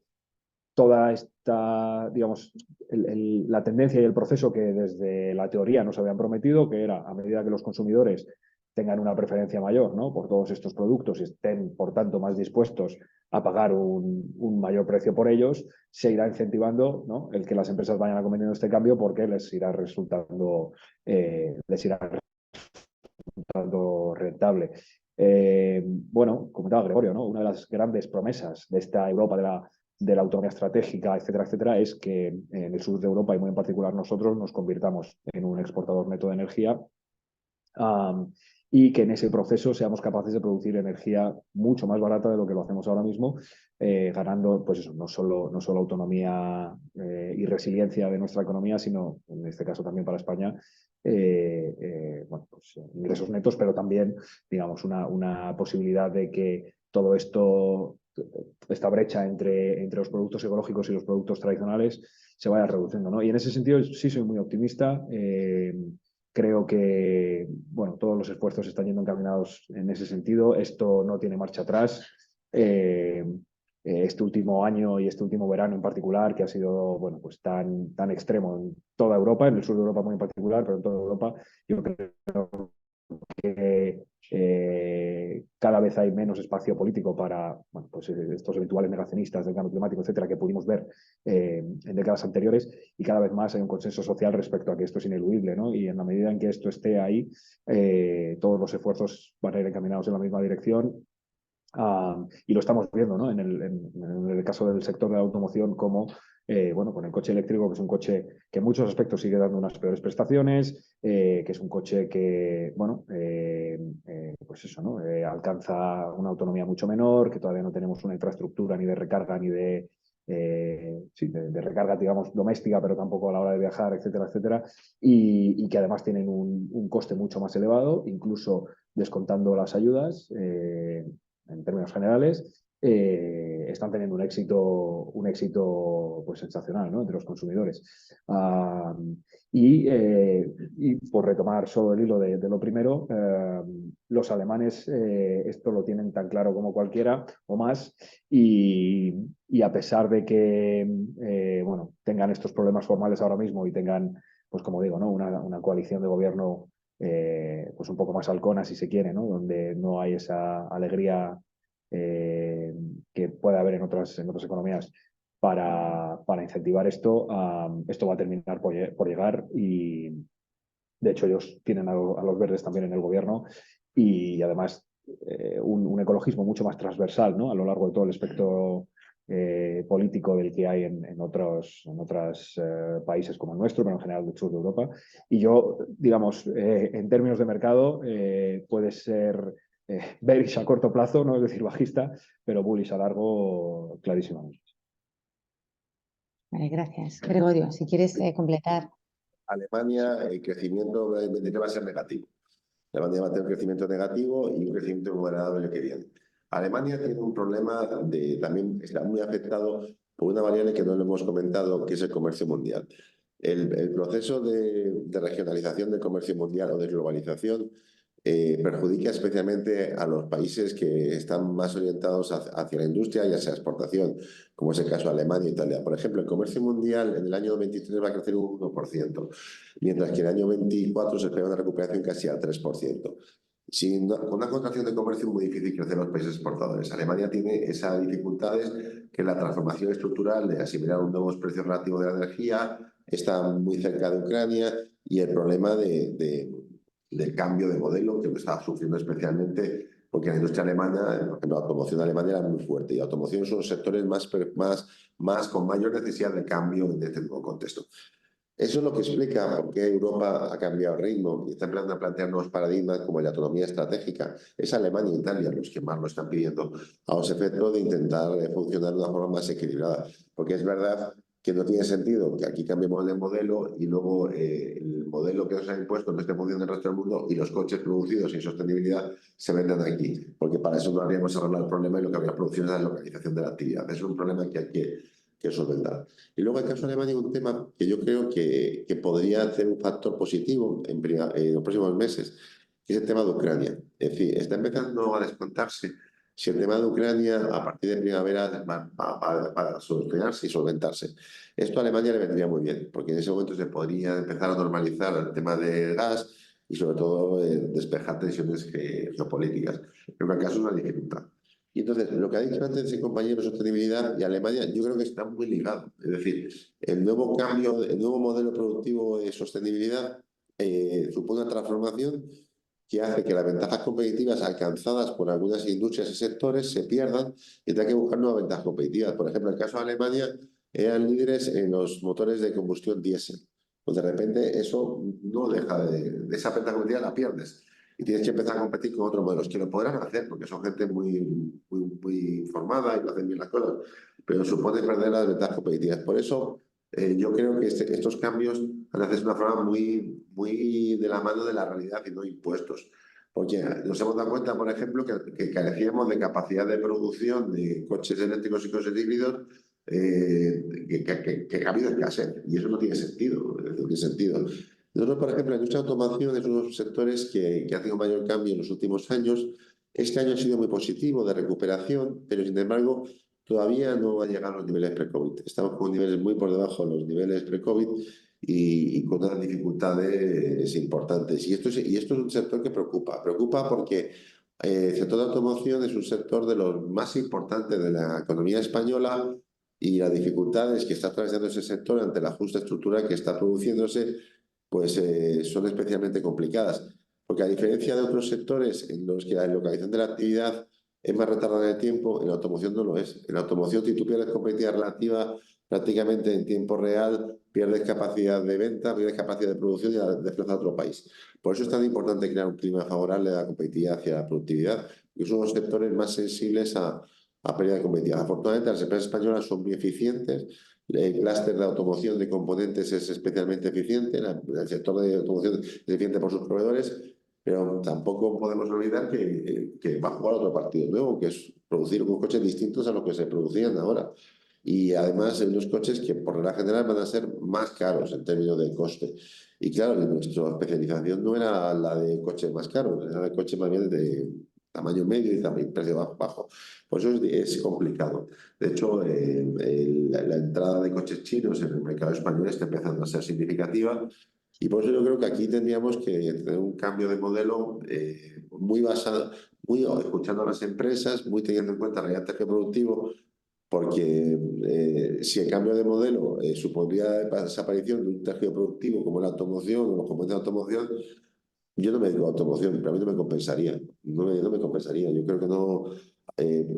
toda esta, digamos, la tendencia y el proceso que desde la teoría nos habían prometido, que era a medida que los consumidores tengan una preferencia mayor, ¿no?, por todos estos productos y estén, por tanto, más dispuestos a pagar un mayor precio por ellos, se irá incentivando, ¿no?, el que las empresas vayan acometiendo este cambio porque les irá resultando rentable. Bueno, comentaba Gregorio, ¿no?, una de las grandes promesas de esta Europa de la autonomía estratégica, etcétera, etcétera, es que en el sur de Europa y muy en particular nosotros nos convirtamos en un exportador neto de energía, y que en ese proceso seamos capaces de producir energía mucho más barata de lo que lo hacemos ahora mismo, ganando, pues eso, no solo autonomía y resiliencia de nuestra economía, sino en este caso también para España, bueno, pues, ingresos netos, pero también, digamos, una posibilidad de que todo esto, esta brecha entre los productos ecológicos y los productos tradicionales se vaya reduciendo, ¿no? Y en ese sentido sí soy muy optimista. Creo que, bueno, todos los esfuerzos están yendo encaminados en ese sentido. Esto no tiene marcha atrás. Este último año y este último verano en particular, que ha sido, bueno, pues tan extremo en toda Europa, en el sur de Europa muy en particular, pero en toda Europa, yo creo que cada vez hay menos espacio político para, bueno, pues estos eventuales negacionistas del cambio climático, etcétera, que pudimos ver en décadas anteriores, y cada vez más hay un consenso social respecto a que esto es ineludible, ¿no? Y en la medida en que esto esté ahí, todos los esfuerzos van a ir encaminados en la misma dirección. Y lo estamos viendo, ¿no?, en el caso del sector de la automoción, como bueno, con el coche eléctrico, que es un coche que en muchos aspectos sigue dando unas peores prestaciones, que es un coche que, bueno, pues eso, ¿no?, alcanza una autonomía mucho menor, que todavía no tenemos una infraestructura ni de recarga ni de recarga, digamos, doméstica, pero tampoco a la hora de viajar, etcétera, etcétera, y que además tienen un coste mucho más elevado, incluso descontando las ayudas. En términos generales, están teniendo un éxito pues, sensacional, ¿no?, entre los consumidores. Y por retomar solo el hilo de lo primero, los alemanes esto lo tienen tan claro como cualquiera o más, y a pesar de que bueno, tengan estos problemas formales ahora mismo y tengan, pues como digo, ¿no?, una coalición de gobierno pues un poco más halcona, si se quiere, ¿no?, donde no hay esa alegría que puede haber en otras economías para incentivar esto. Esto va a terminar por llegar, y de hecho ellos tienen a los verdes también en el gobierno, y además un ecologismo mucho más transversal, ¿no?, a lo largo de todo el espectro político del que hay en otros países como el nuestro, pero en general del sur de Europa. Y yo, digamos, en términos de mercado, puede ser bearish a corto plazo, no es decir bajista, pero bullish a largo clarísimamente. Vale, gracias. Gregorio, si quieres completar. Alemania, el crecimiento va a ser negativo. Alemania va a tener un crecimiento negativo y un crecimiento moderado el año que viene. Alemania tiene un problema también está muy afectado por una variable que no lo hemos comentado, que es el comercio mundial. El proceso de regionalización del comercio mundial o de globalización perjudica especialmente a los países que están más orientados hacia la industria y hacia la exportación, como es el caso de Alemania e Italia. Por ejemplo, el comercio mundial en el año 23 va a crecer un 1%, mientras que en el año 24 se espera una recuperación casi al 3%. Con una contracción de comercio es muy difícil crecer los países exportadores. Alemania tiene esas dificultades que la transformación estructural de asimilar un nuevo precio relativo de la energía está muy cerca de Ucrania y el problema del cambio de modelo que lo está sufriendo especialmente porque la industria alemana, por ejemplo, la automoción alemana era muy fuerte y la automoción son los sectores con mayor necesidad de cambio en este nuevo contexto. Eso es lo que explica por qué Europa ha cambiado el ritmo y está empezando a plantear nuevos paradigmas como la autonomía estratégica. Es Alemania e Italia los que más lo están pidiendo, a los efectos de intentar funcionar de una forma más equilibrada. Porque es verdad que no tiene sentido que aquí cambiemos de modelo y luego el modelo que nos ha impuesto no esté funcionando en el resto del mundo y los coches producidos sin sostenibilidad se vendan aquí. Porque para eso no habríamos arreglado el problema y lo que habría producido es la localización de la actividad. Es un problema que hay que solventar. Y luego el caso de Alemania es un tema que yo creo que podría ser un factor positivo en los próximos meses, que es el tema de Ucrania. Es decir, está empezando a descontarse si el tema de Ucrania a partir de primavera va a solucionarse y solventarse. Esto a Alemania le vendría muy bien, porque en ese momento se podría empezar a normalizar el tema del gas y sobre todo despejar tensiones geopolíticas. En el caso es una dificultad. Y entonces, lo que ha dicho antes el compañero de sostenibilidad y Alemania, yo creo que está muy ligado. Es decir, el nuevo modelo productivo de sostenibilidad supone una transformación que hace que las ventajas competitivas alcanzadas por algunas industrias y sectores se pierdan y tenga que buscar nuevas ventajas competitivas. Por ejemplo, en el caso de Alemania, eran líderes en los motores de combustión diésel. Pues de repente eso no deja de esa ventaja competitiva la pierdes. Y tienes que empezar a competir con otros modelos, que lo podrán hacer, porque son gente muy informada y lo hacen bien las cosas, pero supone perder las ventajas competitivas. Por eso, yo creo que estos cambios han de hacerse de una forma muy de la mano de la realidad y no impuestos. Porque nos hemos dado cuenta, por ejemplo, que carecíamos de capacidad de producción de coches eléctricos y coches híbridos, que ha habido escasez. Y eso no tiene sentido. No tiene sentido. Nosotros, por ejemplo, la industria de automoción es uno de los sectores que ha tenido mayor cambio en los últimos años. Este año ha sido muy positivo de recuperación, pero sin embargo todavía no va a llegar a los niveles pre-COVID. Estamos con niveles muy por debajo de los niveles pre-COVID y con unas dificultades importantes. Y esto es un sector que preocupa. Preocupa porque el sector de automoción es un sector de los más importantes de la economía española y las dificultades que está atravesando ese sector ante la justa estructura que está produciéndose pues son especialmente complicadas, porque a diferencia de otros sectores en los que la localización de la actividad es más retardada en el tiempo, en la automoción no lo es. En la automoción, si tú pierdes competitividad relativa prácticamente en tiempo real, pierdes capacidad de venta, pierdes capacidad de producción y la desplazas a otro país. Por eso es tan importante crear un clima favorable a la competitividad hacia la productividad, que son los sectores más sensibles a pérdida de competitividad. Afortunadamente, las empresas españolas son muy eficientes. El clúster de automoción de componentes es especialmente eficiente, el sector de automoción es eficiente por sus proveedores, pero tampoco podemos olvidar que va a jugar otro partido nuevo, que es producir unos coches distintos a los que se producían ahora. Y además unos coches que por regla general van a ser más caros en términos de coste. Y claro, nuestra especialización no era la de coches más caros, era de coches más bien de tamaño medio y también precio bajo. Por eso es complicado. De hecho, la entrada de coches chinos en el mercado español está empezando a ser significativa y por eso yo creo que aquí tendríamos que tener un cambio de modelo muy basado, muy escuchando a las empresas, muy teniendo en cuenta el realidad productivo, porque si el cambio de modelo supondría la desaparición de un tejido productivo como la automoción o los componentes de automoción, yo no me dedico a automoción, pero a mí no me compensaría. No me compensaría. Yo creo que no.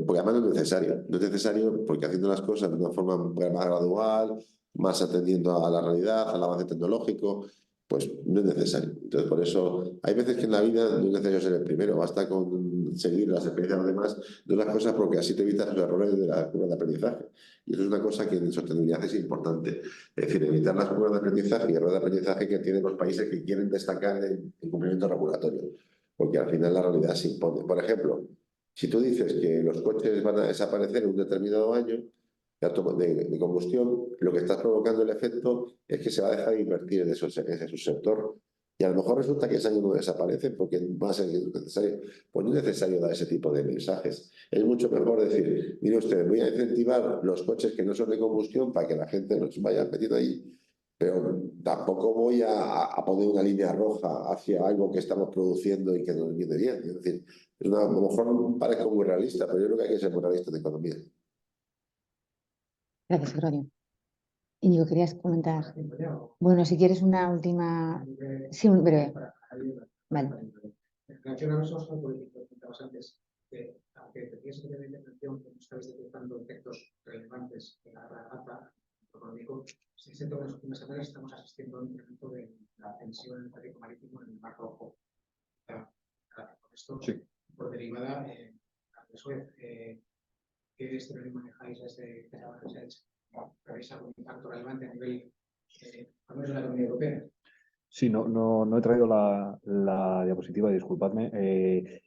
Porque además no es necesario. No es necesario porque haciendo las cosas de una forma más gradual, más atendiendo a la realidad, al avance tecnológico, pues no es necesario. Entonces, por eso, hay veces que en la vida no es necesario ser el primero, basta con seguir las experiencias de los demás de las cosas, porque así te evitas los errores de la curva de aprendizaje. Y eso es una cosa que en sostenibilidad es importante. Es decir, evitar las curvas de aprendizaje y errores de aprendizaje que tienen los países que quieren destacar en cumplimiento regulatorio. Porque al final la realidad se impone. Por ejemplo, si tú dices que los coches van a desaparecer en un determinado año de combustión, lo que estás provocando el efecto es que se va a dejar de invertir en ese subsector. Y a lo mejor resulta que ese año no desaparece porque va a ser necesario. Pues no es necesario dar ese tipo de mensajes. Es mucho mejor decir, mire usted, voy a incentivar los coches que no son de combustión para que la gente nos vaya metiendo ahí, pero tampoco voy a poner una línea roja hacia algo que estamos produciendo y que nos viene bien. Es decir, a lo mejor parezco muy realista, pero yo creo que hay que ser muy realista en economía. Gracias, Gregorio. Íñigo, ¿querías comentar? Bueno, si quieres una última... Sí, un breve. Vale. En relación a los usos políticos que comentabas antes, aunque decías que la intervención que no estáis detectando efectos relevantes de la guerra económico, sí es cierto que en las últimas semanas estamos asistiendo a un incremento de la tensión en el tráfico marítimo en el Mar Rojo. Con esto, sí, por derivada, a Suez, ¿qué escenario manejáis desde Caixabank Research? ¿Veis algún impacto relevante a nivel al menos de la economía europea? Sí, no he traído la diapositiva, disculpadme.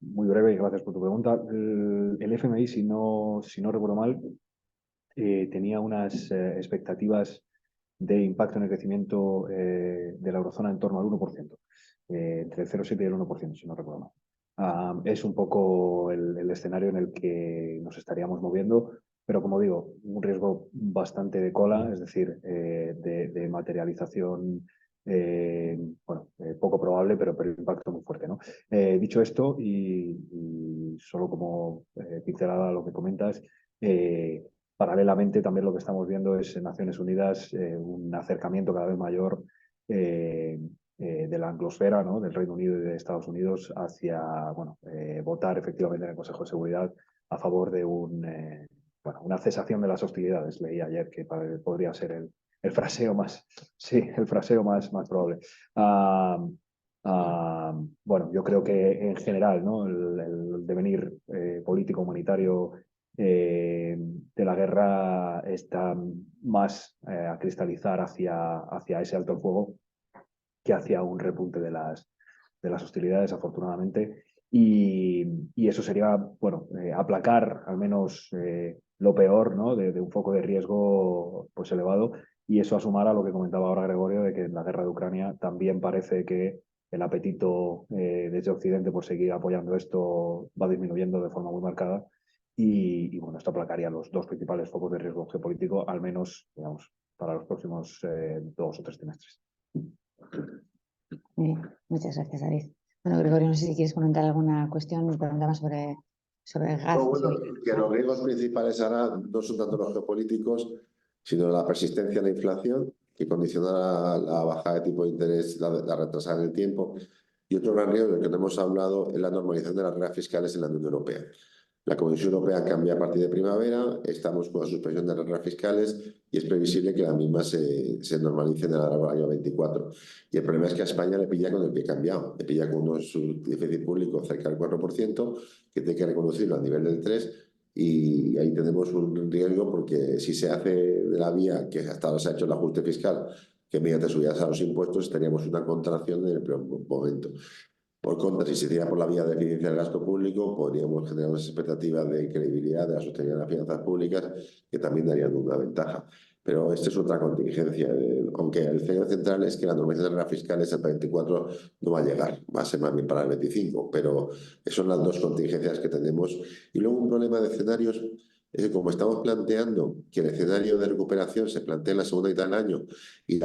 Muy breve y gracias por tu pregunta. El FMI, si no recuerdo mal, tenía unas expectativas de impacto en el crecimiento de la eurozona en torno al 1%, entre el 0,7 y el 1%, si no recuerdo mal. Es un poco el escenario en el que nos estaríamos moviendo, pero como digo, un riesgo bastante de cola, es decir, de materialización poco probable, pero el impacto muy fuerte, ¿no? Dicho esto, y solo como pincelada a lo que comentas, paralelamente también lo que estamos viendo es en Naciones Unidas un acercamiento cada vez mayor de la anglosfera, ¿no? Del Reino Unido y de Estados Unidos hacia votar efectivamente en el Consejo de Seguridad a favor de una cesación de las hostilidades. Leí ayer que podría ser el fraseo más, sí, el fraseo más probable. Yo creo que en general, ¿no? el devenir político humanitario de la guerra está más a cristalizar hacia ese alto el fuego que hacia un repunte de las hostilidades, afortunadamente. Y eso sería, aplacar al menos lo peor, ¿no? de un foco de riesgo pues elevado. Y eso a sumar a lo que comentaba ahora Gregorio, de que en la guerra de Ucrania también parece que el apetito desde Occidente por seguir apoyando esto va disminuyendo de forma muy marcada. Y esto aplacaría los dos principales focos de riesgo geopolítico, al menos, digamos, para los próximos 2 o 3 trimestres. Muy bien, muchas gracias, David. Bueno, Gregorio, no sé si quieres comentar alguna cuestión, me preguntaba sobre el gas. Que los riesgos principales ahora no son tanto los geopolíticos, sino la persistencia de la inflación, que condiciona la bajada de tipo de interés, la retrasada en el tiempo. Y otro gran riesgo del que no hemos hablado es la normalización de las reglas fiscales en la Unión Europea. La Comisión Europea cambia a partir de primavera, estamos con la suspensión de las reglas fiscales y es previsible que las mismas se normalicen en el año 24. Y el problema es que a España le pilla con el pie cambiado, le pilla con su déficit público cerca del 4%, que tiene que reconducirlo a nivel del 3%, y ahí tenemos un riesgo porque si se hace de la vía que hasta ahora se ha hecho el ajuste fiscal, que mediante subidas a los impuestos, teníamos una contracción en el primer momento. Por contra, si se hiciera por la vía de eficiencia del gasto público, podríamos generar unas expectativas de credibilidad de la sostenibilidad de las finanzas públicas que también darían una ventaja. Pero esta es otra contingencia. Aunque el escenario central es que la normalización de las fiscales hasta el 24 no va a llegar, va a ser más bien para el 25, pero son las dos contingencias que tenemos. Y luego un problema de escenarios es que como estamos planteando que el escenario de recuperación se plantea en la segunda mitad del año y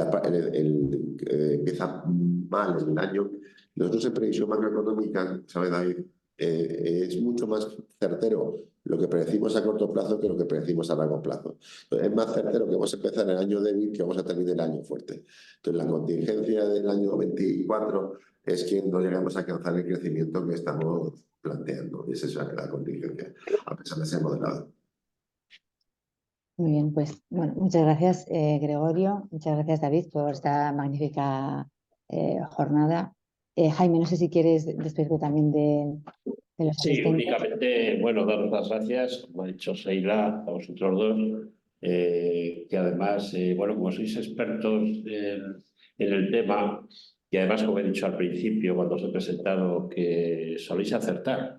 empieza mal en el año, nosotros en previsión macroeconómica, ¿sabe, David? Es mucho más certero lo que predecimos a corto plazo que lo que predecimos a largo plazo. Es más certero que vamos a empezar el año débil que vamos a terminar el año fuerte. Entonces, la contingencia del año 24 es que no llegamos a alcanzar el crecimiento que estamos planteando. Y esa es la contingencia, a pesar de ser moderado. Muy bien, pues bueno, muchas gracias Gregorio, muchas gracias David por esta magnífica jornada. Jaime, no sé si quieres despedirte también de los Sí, asistentes. únicamente, bueno, daros las gracias, como ha dicho Seila, a vosotros dos, que además, bueno, como sois expertos en el tema, y además, como he dicho al principio, cuando os he presentado, que soléis acertar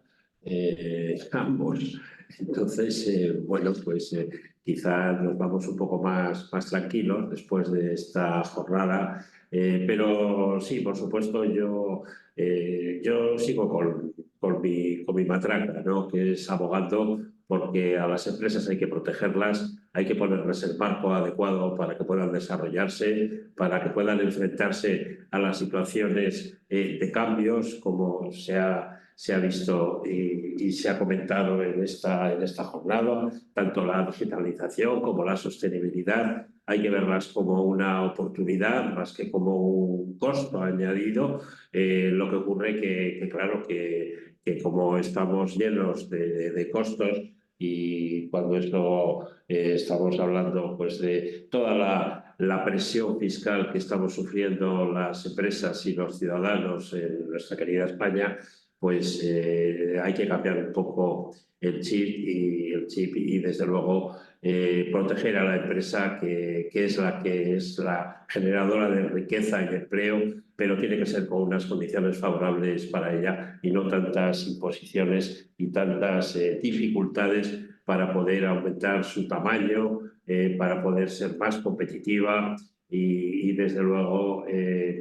ambos. Entonces, bueno, pues quizá nos vamos un poco más tranquilos después de esta jornada, pero sí, por supuesto, yo sigo con mi matraca, ¿no? Que es abogando porque a las empresas hay que protegerlas, hay que ponerles el marco adecuado para que puedan desarrollarse, para que puedan enfrentarse a las situaciones de cambios, como se ha visto y se ha comentado en esta jornada, tanto la digitalización como la sostenibilidad. Hay que verlas como una oportunidad más que como un costo añadido. Lo que ocurre que claro, que como estamos llenos de costos y cuando esto estamos hablando pues de toda la presión fiscal que estamos sufriendo las empresas y los ciudadanos en nuestra querida España, pues hay que cambiar un poco el chip y desde luego proteger a la empresa que es la generadora de riqueza y empleo, pero tiene que ser con unas condiciones favorables para ella y no tantas imposiciones y tantas dificultades para poder aumentar su tamaño, para poder ser más competitiva y desde luego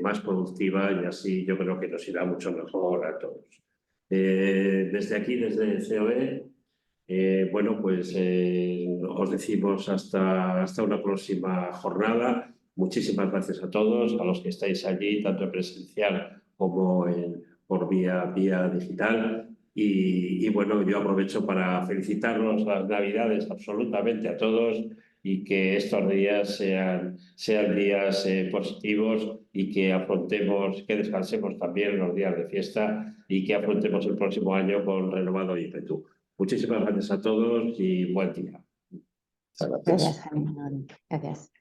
más productiva, y así yo creo que nos irá mucho mejor a todos. Desde aquí, desde COE, bueno, pues os decimos hasta una próxima jornada. Muchísimas gracias a todos, a los que estáis allí, tanto en presencial como por vía digital. Y bueno, yo aprovecho para felicitaros las Navidades absolutamente a todos y que estos días sean días positivos y que afrontemos, que descansemos también los días de fiesta y que afrontemos el próximo año con renovado ímpetu. Muchísimas gracias a todos y buen día. Muchas gracias. Gracias, Jaime. Gracias.